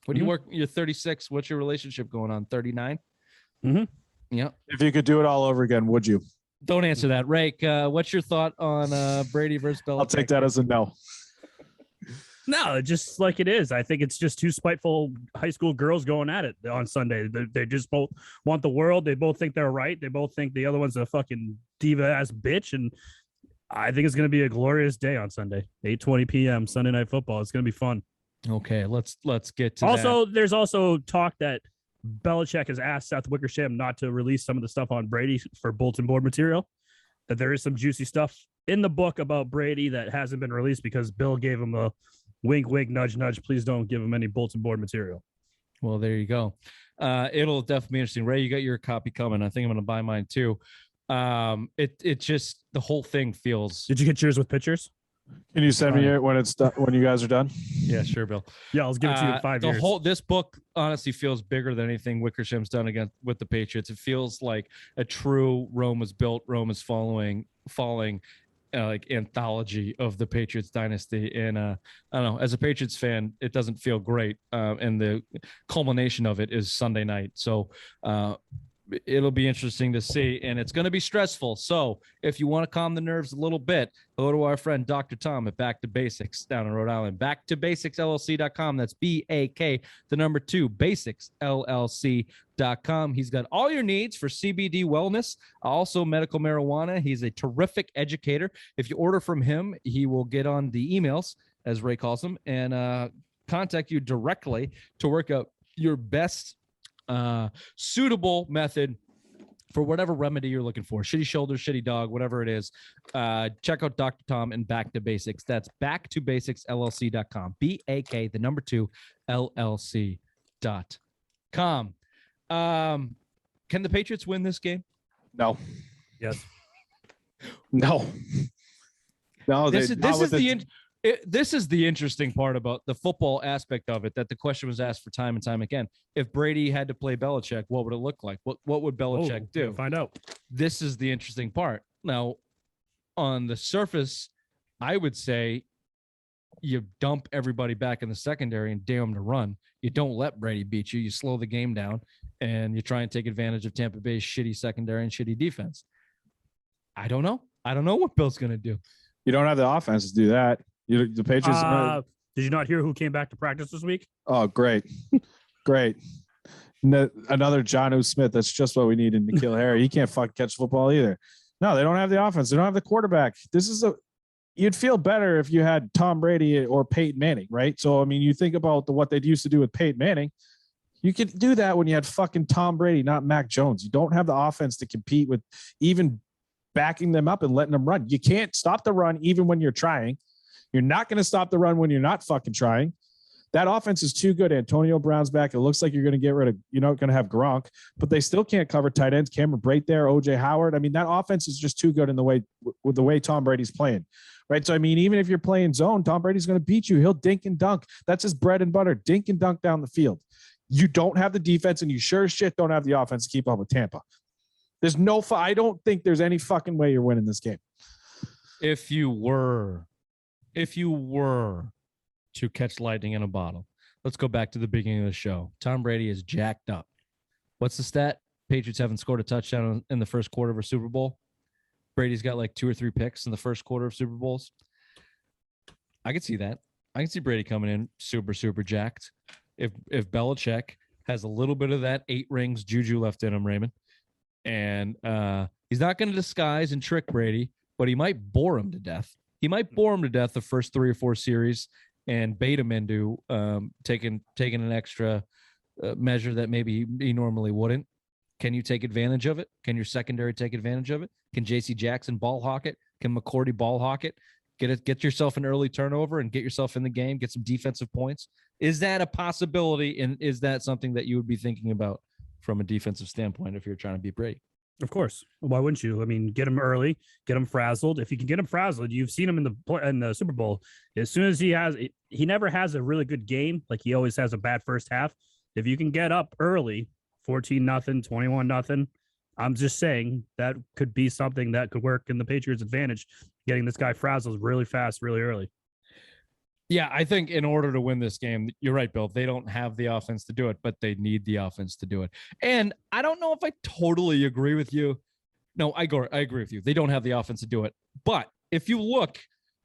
When you work, you're 36. What's your relationship going on? 39? Yeah. If you could do it all over again, would you? Don't answer that. Ray, what's your thought on Brady versus Belichick? I'll take that as a no. No, just like it is. I think it's just two spiteful high school girls going at it on Sunday. They just both want the world. They both think they're right. They both think the other one's a fucking diva-ass bitch. And I think it's going to be a glorious day on Sunday, 8:20 p.m. Sunday Night Football. It's going to be fun. Okay, let's get to also, that. There's also talk that Belichick has asked Seth Wickersham not to release some of the stuff on Brady for bulletin board material, that there is some juicy stuff in the book about Brady that hasn't been released because Bill gave him a wink, wink, nudge, nudge. Please don't give him any bulletin board material. Well, there you go. It'll definitely be interesting. Ray, you got your copy coming. I think I'm going to buy mine too. It just, the whole thing feels. Did you get yours with pictures? Can you send me it when it's done, when you guys are done? Yeah, sure, Bill. Yeah, I'll give it to you in 5 years. This book honestly feels bigger than anything Wickersham's done with the Patriots. It feels like a true Rome was built, Rome is falling like anthology of the Patriots dynasty. And I don't know, as a Patriots fan, it doesn't feel great. And the culmination of it is Sunday night. So it'll be interesting to see, and it's going to be stressful. So if you want to calm the nerves a little bit, go to our friend Dr. Tom at Back to Basics down in Rhode Island. BackToBasicsLLC.com. That's BAK, the number 2, BasicsLLC.com. He's got all your needs for CBD wellness, also medical marijuana. He's a terrific educator. If you order from him, he will get on the emails, as Ray calls them, and contact you directly to work out your best suitable method for whatever remedy you're looking for. Shitty shoulder, shitty dog, whatever it is. Check out Dr. Tom and Back to Basics. That's BackToBasicsLLC.com. BAK, the number 2, LLC.com. Can the Patriots win this game? No. Yes. No. No. This is the interesting part about the football aspect of it, that the question was asked for time and time again. If Brady had to play Belichick, what would it look like? What would Belichick do? Find out. This is the interesting part. Now, on the surface, I would say you dump everybody back in the secondary and dare them to run. You don't let Brady beat you. You slow the game down, and you try and take advantage of Tampa Bay's shitty secondary and shitty defense. I don't know. I don't know what Bill's going to do. You don't have the offense to do that. The Patriots. Did you not hear who came back to practice this week? Oh, great. Great. Another Jonnu Smith. That's just what we need in N'Keal Harry. He can't fucking catch football either. No, they don't have the offense. They don't have the quarterback. You'd feel better if you had Tom Brady or Peyton Manning, right? So, I mean, you think about what they used to do with Peyton Manning. You could do that when you had fucking Tom Brady, not Mac Jones. You don't have the offense to compete with even backing them up and letting them run. You can't stop the run even when you're trying. You're not going to stop the run when you're not fucking trying. That offense is too good. Antonio Brown's back. It looks like you're going to get rid of, you're not going to have Gronk, but they still can't cover tight ends. Cameron Brate there, OJ Howard. I mean, that offense is just too good in the way with the way Tom Brady's playing, right? So, I mean, even if you're playing zone, Tom Brady's going to beat you. He'll dink and dunk. That's his bread and butter. Dink and dunk down the field. You don't have the defense, and you sure as shit don't have the offense to keep up with Tampa. I don't think there's any fucking way you're winning this game. If you were to catch lightning in a bottle, let's go back to the beginning of the show. Tom Brady is jacked up. What's the stat? Patriots haven't scored a touchdown in the first quarter of a Super Bowl. Brady's got like 2 or 3 picks in the first quarter of Super Bowls. I can see that. I can see Brady coming in super jacked. If Belichick has a little bit of that 8 rings juju left in him, Raymond, and he's not going to disguise and trick Brady, but he might bore him to death. He might bore him to death the first 3 or 4 series and bait him into taking an extra measure that maybe he normally wouldn't. Can you take advantage of it? Can your secondary take advantage of it? Can J.C. Jackson ball hawk it? Can McCourty ball hawk it? Get yourself an early turnover and get yourself in the game, get some defensive points. Is that a possibility? And is that something that you would be thinking about from a defensive standpoint if you're trying to beat Brady? Of course. Why wouldn't you? I mean, get him early, get him frazzled. If you can get him frazzled, you've seen him in the Super Bowl. As soon as he never has a really good game. Like he always has a bad first half. If you can get up early, 14-0, 21-0, I'm just saying that could be something that could work in the Patriots' advantage, getting this guy frazzled really fast, really early. Yeah, I think in order to win this game, you're right, Bill. They don't have the offense to do it, but they need the offense to do it. And I don't know if I totally agree with you. No, I agree with you. They don't have the offense to do it. But if you look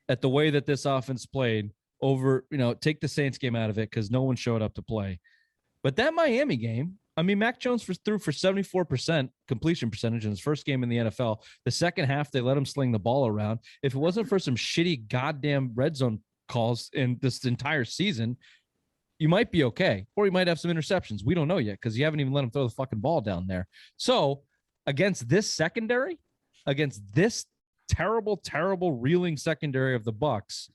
at the way that this offense played over, take the Saints game out of it because no one showed up to play. But that Miami game, I mean, Mac Jones threw for 74% completion percentage in his first game in the NFL. The second half, they let him sling the ball around. If it wasn't for some shitty goddamn red zone calls in this entire season, you might be okay. Or you might have some interceptions. We don't know yet because you haven't even let him throw the fucking ball down there. So against this secondary, against this terrible, terrible reeling secondary of the Bucs,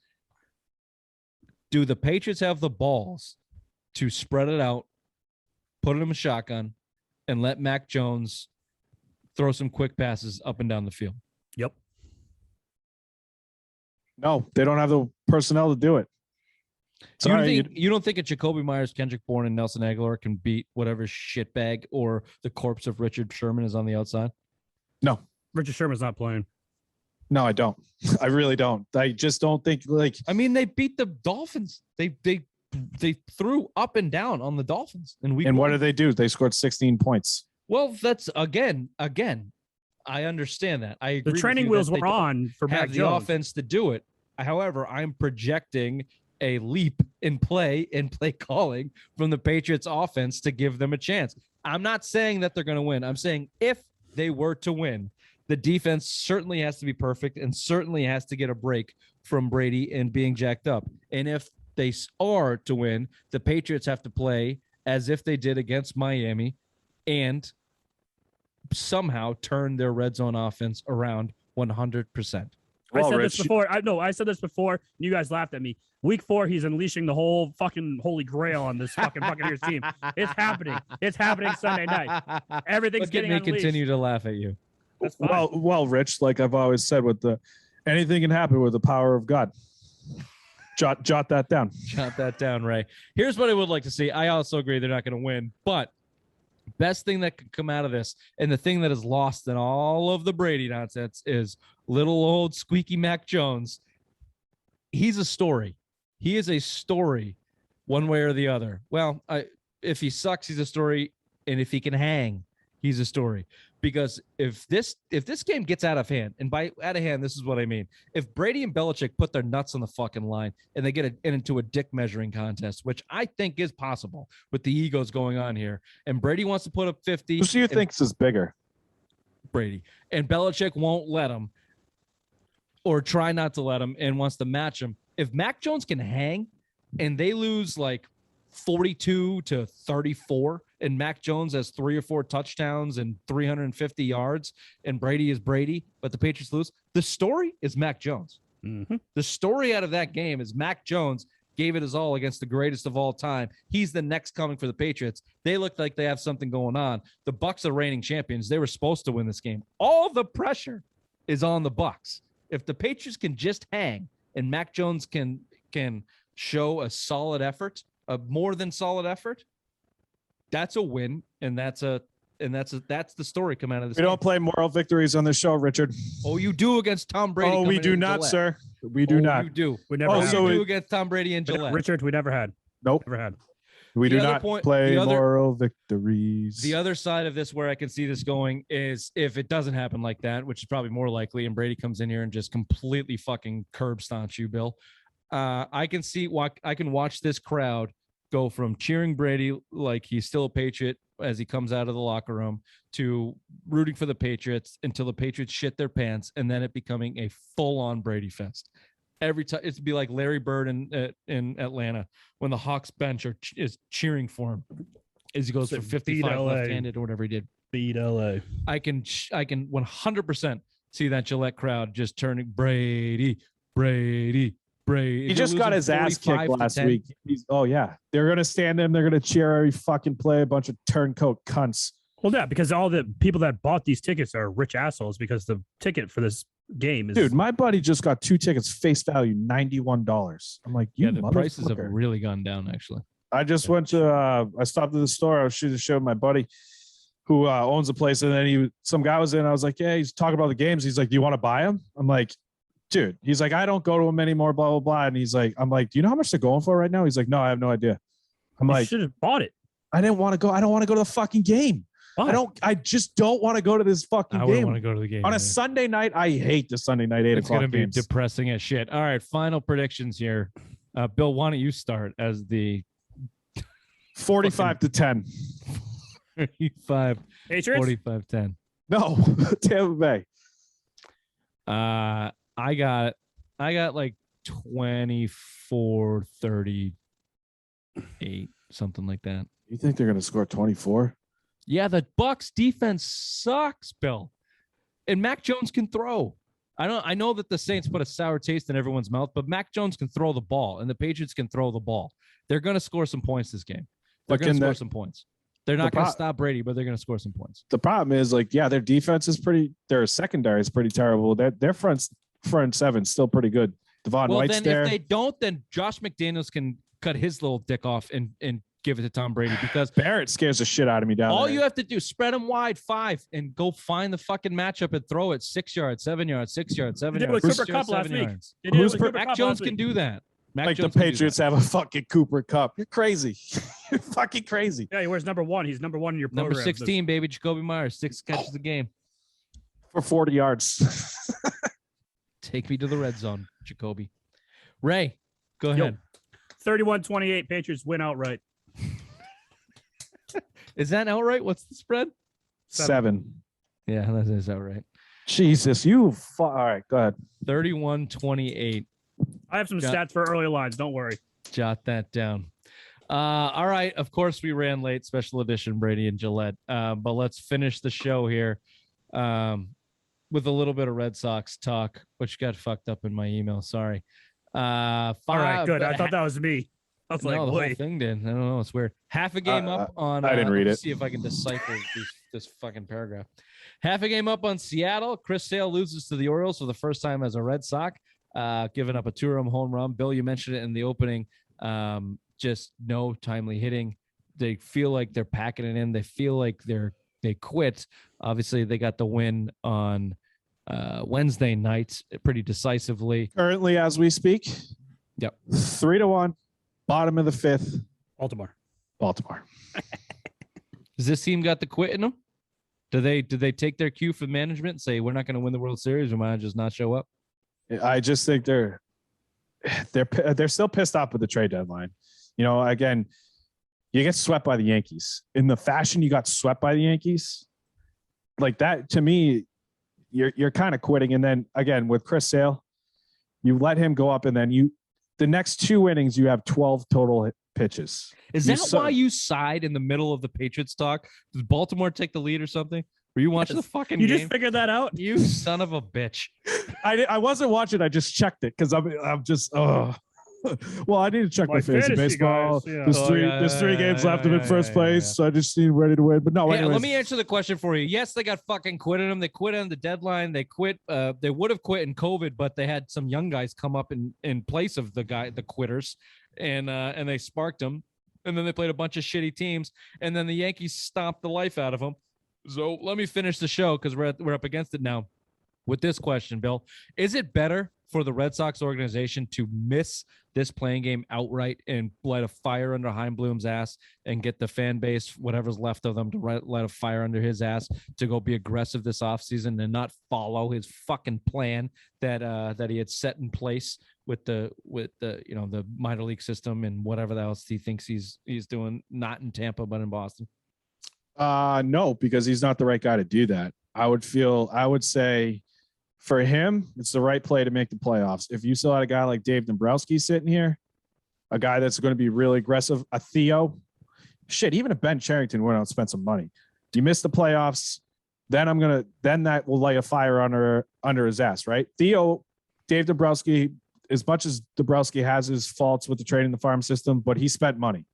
do the Patriots have the balls to spread it out, put it in a shotgun, and let Mac Jones throw some quick passes up and down the field? Yep. No, they don't have the personnel to do it. You don't think a Jacoby Myers, Kendrick Bourne, and Nelson Aguilar can beat whatever shitbag or the corpse of Richard Sherman is on the outside? No. Richard Sherman's not playing. No, I don't. I really don't. I just don't think I mean, they beat the Dolphins. They threw up and down on the Dolphins. And what did they do? They scored 16 points. Well, that's again, I understand that. I agree. The training wheels were on for Mac Jones. The offense to do it. However, I'm projecting a leap in play calling from the Patriots offense to give them a chance. I'm not saying that they're going to win. I'm saying if they were to win, the defense certainly has to be perfect and certainly has to get a break from Brady and being jacked up. And if they are to win, the Patriots have to play as if they did against Miami and somehow turn their red zone offense around 100%. I said this before. And you guys laughed at me. Week 4, he's unleashing the whole fucking holy grail on this fucking Buccaneers team. It's happening. It's happening Sunday night. Everything's getting unleashed. Continue to laugh at you. That's fine. Well, Rich, like I've always said, anything can happen with the power of God. Jot that down. Jot that down, Ray. Here's what I would like to see. I also agree they're not going to win, but best thing that could come out of this, and the thing that is lost in all of the Brady nonsense, is little old squeaky Mac Jones. He's a story. He is a story one way or the other. Well, if he sucks, he's a story. And if he can hang, he's a story. Because if this game gets out of hand, and by out of hand, this is what I mean. If Brady and Belichick put their nuts on the fucking line and they get into a dick measuring contest, which I think is possible with the egos going on here, and Brady wants to put up 50. Who do you think is bigger? Brady. And Belichick won't let him or try not to let him and wants to match him. If Mac Jones can hang and they lose like 42-34 and Mac Jones has 3 or 4 touchdowns and 350 yards and Brady is Brady, but the Patriots lose, the story is Mac Jones. Mm-hmm. The story out of that game is Mac Jones gave it his all against the greatest of all time. He's the next coming for the Patriots. They look like they have something going on. The Bucs are reigning champions. They were supposed to win this game. All the pressure is on the Bucs. If the Patriots can just hang and Mac Jones can show a solid effort, a more than solid effort, that's a win, and that's the story come out of this. We don't play moral victories on this show, Richard. Oh, you do against Tom Brady. Oh, we do not, Gillette. Sir. We do not. You do. We never Oh, had. so you do against Tom Brady and Gillette. Richard, we never had. Nope. Never had. We The do other not point- play the other- moral victories. The other side of this, where I can see this going, is if it doesn't happen like that, which is probably more likely, and Brady comes in here and just completely fucking curb stomps you, Bill. I can watch this crowd go from cheering Brady like he's still a Patriot as he comes out of the locker room to rooting for the Patriots until the Patriots shit their pants, and then it becoming a full-on Brady fest. Every time it'd be like Larry Bird in Atlanta when the Hawks bench is cheering for him as he goes for 55 left-handed or whatever he did. Beat LA. I can 100% see that Gillette crowd just turning Brady. He just got his ass kicked last week. They're gonna stand him. They're gonna cheer every fucking play. A bunch of turncoat cunts. Well, yeah, because all the people that bought these tickets are rich assholes because the ticket for this game is. Dude, my buddy just got 2 tickets, face value $91. I'm like, The prices have really gone down, actually. I just went to I stopped at the store. I was shooting a show with my buddy who owns a place, and then some guy was in. I was like, yeah, he's talking about the games. He's like, do you want to buy them? I'm like, dude. He's like, I don't go to them anymore, blah blah blah. And I'm like, do you know how much they're going for right now? He's like, no, I have no idea. I'm like, should have bought it. I didn't want to go. I don't want to go to the fucking game. Why? I just don't want to go to this fucking I game. wouldn't want to go to the game On a Sunday night. I hate the Sunday night 8 It's o'clock going to be games. depressing as shit. All right, final predictions here. Bill, why don't you start as the 45 to 10. 35, Patriots? 45-10. No, Tampa Bay. I got like 24-38, something like that. You think they're going to score 24? Yeah, the Bucks defense sucks, Bill. And Mac Jones can throw. I know that the Saints put a sour taste in everyone's mouth, but Mac Jones can throw the ball, and the Patriots can throw the ball. They're going to score some points this game. They're going to score some points. They're not going to stop Brady, but they're going to score some points. The problem is, their defense is their secondary is pretty terrible. Their front seven is still pretty good. Devon White's there. If they don't, then Josh McDaniels can cut his little dick off and give it to Tom Brady, because Barrett scares the shit out of me down there. All you have to do is spread them wide 5 and go find the fucking matchup and throw it 6 yards, 7 yards, 6 yards, 7 yards. Cooper Cup last week. Mac Jones can do that. The Patriots have a fucking Cooper Cup. You're crazy. You're fucking crazy. Yeah, he wears number 1. He's number 1 in your program. Number 16, baby, Jacoby Myers, 6 catches a game for 40 yards. Take me to the red zone, Jacoby. Ray, go ahead. 31-28, Patriots win outright. Is that outright? What's the spread? 7. Yeah, that is outright. Jesus, all right, go ahead. 31-28. I have some stats for early lines. Don't worry. Jot that down. All right. Of course, we ran late. Special edition, Brady and Gillette. But let's finish the show here with a little bit of Red Sox talk, which got fucked up in my email. Sorry. All right, good. I thought that was me. I was no, like, the wait. whole thing did. I don't know. It's weird. Half a game up on. I didn't read it. See if I can decipher this fucking paragraph. Half a game up on Seattle. Chris Sale loses to the Orioles for the first time as a Red Sox, giving up a 2-run home run. Bill, you mentioned it in the opening. Just no timely hitting. They feel like they're packing it in. They feel like they quit. Obviously, they got the win on Wednesday night pretty decisively. Currently, as we speak. Yep. 3-1. Bottom of the 5th. Baltimore. Does this team got the quit in them? Did they take their cue from management and say, we're not going to win the World Series? We might just not show up? I just think they're still pissed off with the trade deadline. Again, you get swept by the Yankees in the fashion you got swept by the Yankees. Like that, to me, you're kind of quitting. And then again, with Chris Sale, you let him go up, and then the next 2 innings, you have 12 total pitches. Is that why you sighed in the middle of the Patriots talk? Did Baltimore take the lead or something? Were you watching the fucking game? You just figured that out? You son of a bitch. I wasn't watching. I just checked it because I'm just well, I need to check my fantasy baseball. Guys, yeah. There's 3 games left in first place, so I just need ready to win. But no, anyways. Let me answer the question for you. Yes, they got fucking quit on them. They quit on the deadline. They quit. They would have quit in COVID, but they had some young guys come up in place of the quitters, and they sparked them. And then they played a bunch of shitty teams, and then the Yankees stomped the life out of them. So let me finish the show because we're up against it now with this question, Bill. Is it better for the Red Sox organization to miss this playing game outright and light a fire under Heimblum's ass and get the fan base, whatever's left of them, to light a fire under his ass to go be aggressive this offseason and not follow his fucking plan that he had set in place with the the minor league system and whatever else he thinks he's doing, not in Tampa but in Boston. No, because he's not the right guy to do that. I would say for him, it's the right play to make the playoffs. If you still had a guy like Dave Dombrowski sitting here, a guy that's going to be really aggressive, a Theo, even if Ben Cherington went out and spent some money, you miss the playoffs, then that will light a fire under his ass, right? Theo, Dave Dombrowski, as much as Dombrowski has his faults with the trade in the farm system, but he spent money.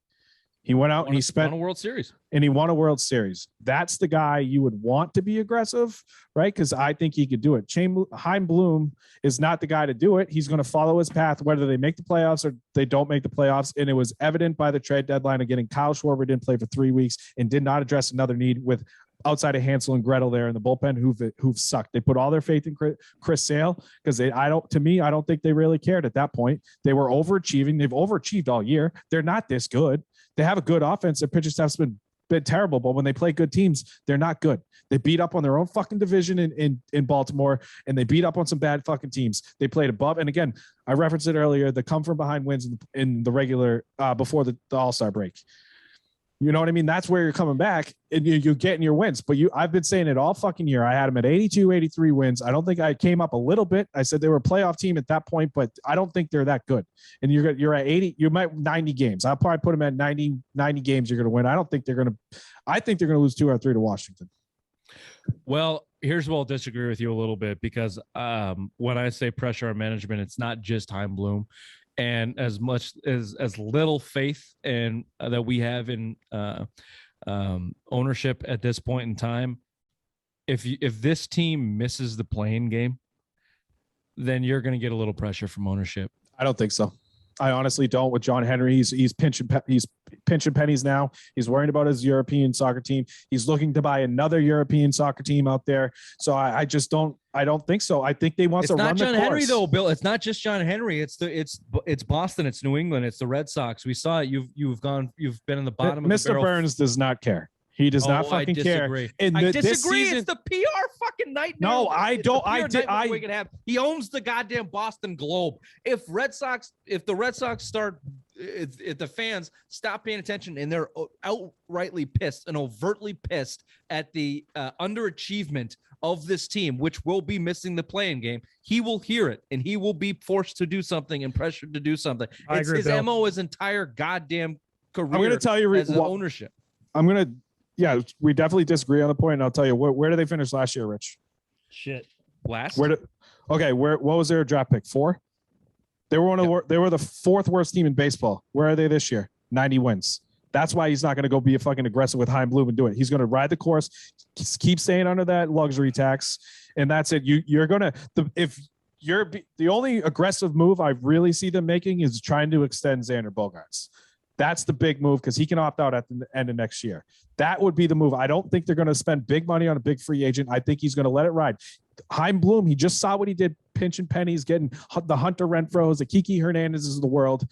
He went out and he won a World Series. And he won a World Series. That's the guy you would want to be aggressive, right? Because I think he could do it. Chaim Bloom is not the guy to do it. He's going to follow his path, whether they make the playoffs or they don't make the playoffs. And it was evident by the trade deadline of getting Kyle Schwarber didn't play for 3 weeks and did not address another need with outside of Hansel and Gretel there in the bullpen who've sucked. They put all their faith in Chris Sale because I don't think they really cared at that point. They were overachieving. They've overachieved all year. They're not this good. They have a good offense. Their pitching staff's been terrible, but when they play good teams, they're not good. They beat up on their own fucking division in Baltimore, and they beat up on some bad fucking teams. They played above. And again, I referenced it earlier, the come from behind wins in the regular before the All-Star break. You know what I mean? That's where you're coming back and you're getting your wins. But I've been saying it all fucking year. I had them at 82, 83 wins. I don't think I came up a little bit. I said they were a playoff team at that point, but I don't think they're that good. And you're at 80, you might 90 games. I'll probably put them at 90 games you're going to win. I think they're going to lose 2 or 3 to Washington. Well, here's where I'll disagree with you a little bit because when I say pressure on management, it's not just Chaim Bloom. And as much as little faith and that we have in ownership at this point in time, if this team misses the playing game, then you're going to get a little pressure from ownership. I don't think so. I honestly don't. With John Henry, he's pinching pennies now. He's worrying about his European soccer team. He's looking to buy another European soccer team out there. So I just don't. I don't think so. I think they want to run the course. It's not John Henry though, Bill. It's not just John Henry. It's Boston. It's New England. It's the Red Sox. We saw it. You've been in the bottom. Mr. of the barrel. Burns does not care. He does not fucking care. I disagree. It's the PR fucking nightmare. No, I don't. He owns the goddamn Boston Globe. If the Red Sox start, if the fans stop paying attention and they're outrightly pissed and overtly pissed at the underachievement of this team, which will be missing the playing game, he will hear it and he will be forced to do something and pressured to do something. It's his MO, his entire goddamn career. I'm going to tell you ownership. Yeah, we definitely disagree on the point, and I'll tell you where did they finish last year, Rich? Shit, last. What was their draft pick? 4. They were they were the 4th worst team in baseball. Where are they this year? 90 wins. That's why he's not going to go be a fucking aggressive with Chaim Bloom and do it. He's going to ride the course, keep staying under that luxury tax, and that's it. You're going to the only aggressive move I really see them making is trying to extend Xander Bogaerts. That's the big move because he can opt out at the end of next year. That would be the move. I don't think they're going to spend big money on a big free agent. I think he's going to let it ride. Chaim Bloom, he just saw what he did, pinching pennies, getting the Hunter Renfro's, the Kiki Hernandez's of the world,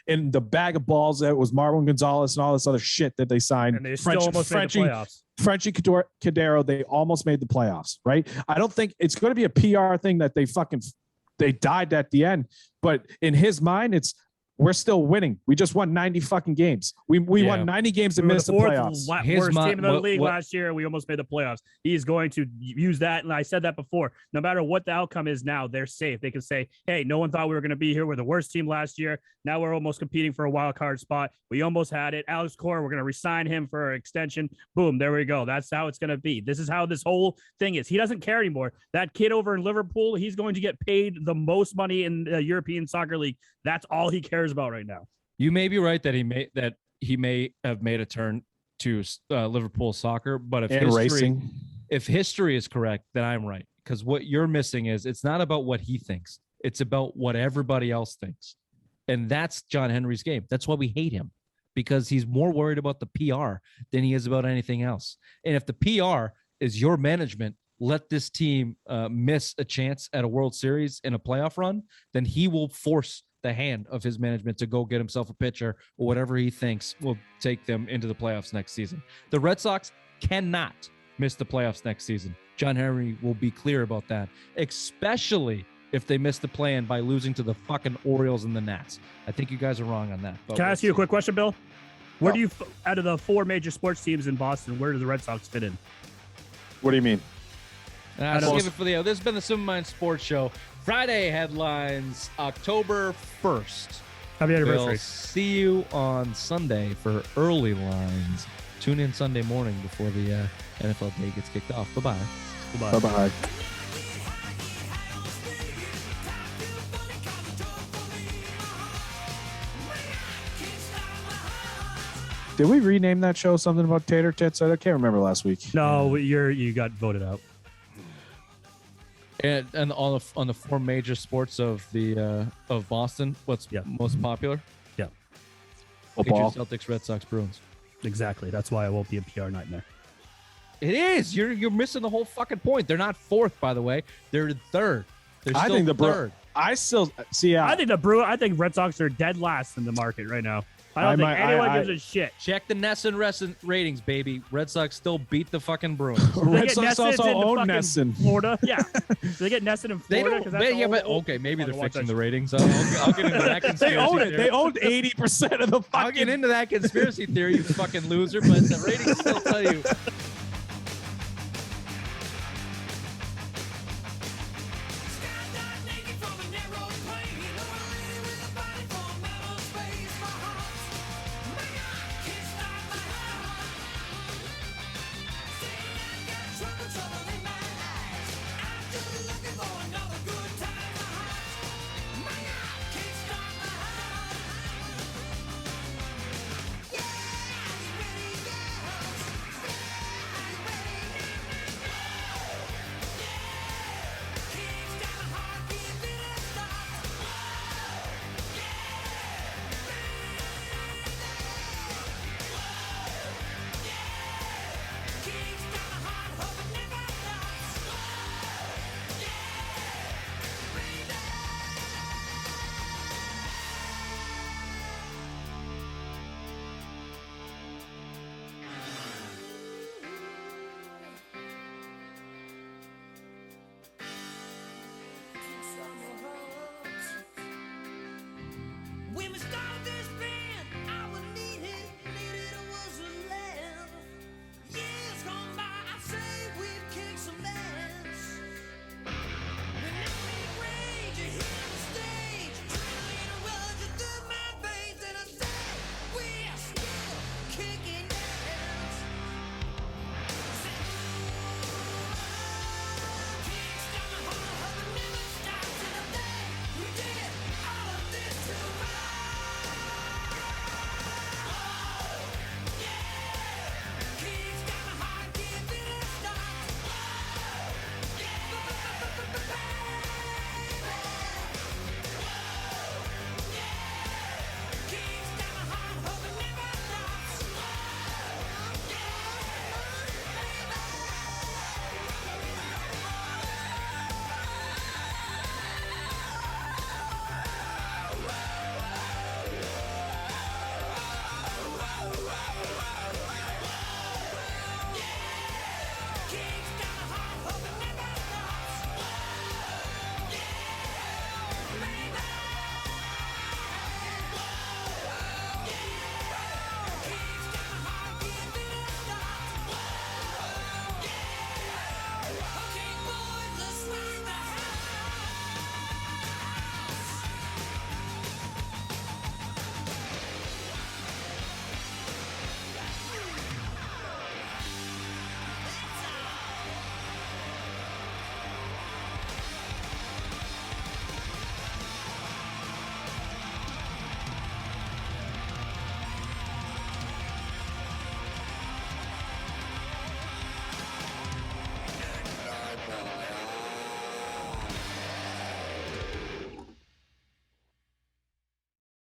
and the bag of balls that was Marwin Gonzalez and all this other shit that they signed. And they still almost made the playoffs. Frenchie Cadero, they almost made the playoffs, right? I don't think it's going to be a PR thing that they died at the end. But in his mind, we're still winning. We just won 90 fucking games. We won 90 games and missed the playoffs. Worst team in the league last year. We almost made the playoffs. He's going to use that. And I said that before. No matter what the outcome is now, they're safe. They can say, hey, no one thought we were going to be here. We're the worst team last year. Now we're almost competing for a wild card spot. We almost had it. Alex Cora, we're going to resign him for an extension. Boom, there we go. That's how it's going to be. This is how this whole thing is. He doesn't care anymore. That kid over in Liverpool, he's going to get paid the most money in the European Soccer League. That's all he cares about right now. You may be right that he may have made a turn to Liverpool soccer, but if history is correct, then I'm right. Because what you're missing is it's not about what he thinks. It's about what everybody else thinks. And that's John Henry's game. That's why we hate him, because he's more worried about the PR than he is about anything else. And if the PR is your management let this team miss a chance at a World Series in a playoff run, then he will force the hand of his management to go get himself a pitcher or whatever he thinks will take them into the playoffs next season. The Red Sox cannot miss the playoffs next season. John Henry will be clear about that, especially if they miss the play-in by losing to the fucking Orioles and the Nats. I think you guys are wrong on that. Can I ask you a quick question, Bill? Where do you, out of the 4 major sports teams in Boston, where do the Red Sox fit in? What do you mean? Save it for the. This has been the Simple Mind Sports Show. Friday headlines, October 1st. Happy anniversary. We'll see you on Sunday for early lines. Tune in Sunday morning before the NFL day gets kicked off. Bye-bye. Goodbye. Bye-bye. Did we rename that show something about tater tits? I can't remember last week. No, you got voted out. And on the 4 major sports of the of Boston, what's most popular? Yeah, Football. Patriots, Celtics, Red Sox, Bruins. Exactly. That's why I won't be a PR nightmare. It is. You're missing the whole fucking point. They're not 4th, by the way. They're 3rd. They're still I think the 3rd. I still see. I think Red Sox are dead last in the market right now. I don't think anyone gives a shit. Check the Nesson ratings, baby. Red Sox still beat the fucking Bruins. Red Sox also own Nesson. Florida. Yeah. Do they get Nesson in Florida? But okay, maybe they're fixing the ratings. I'll get into that conspiracy They own it. theory. They own 80% of the fucking. I'll get into that conspiracy theory, you fucking loser, but the ratings still tell you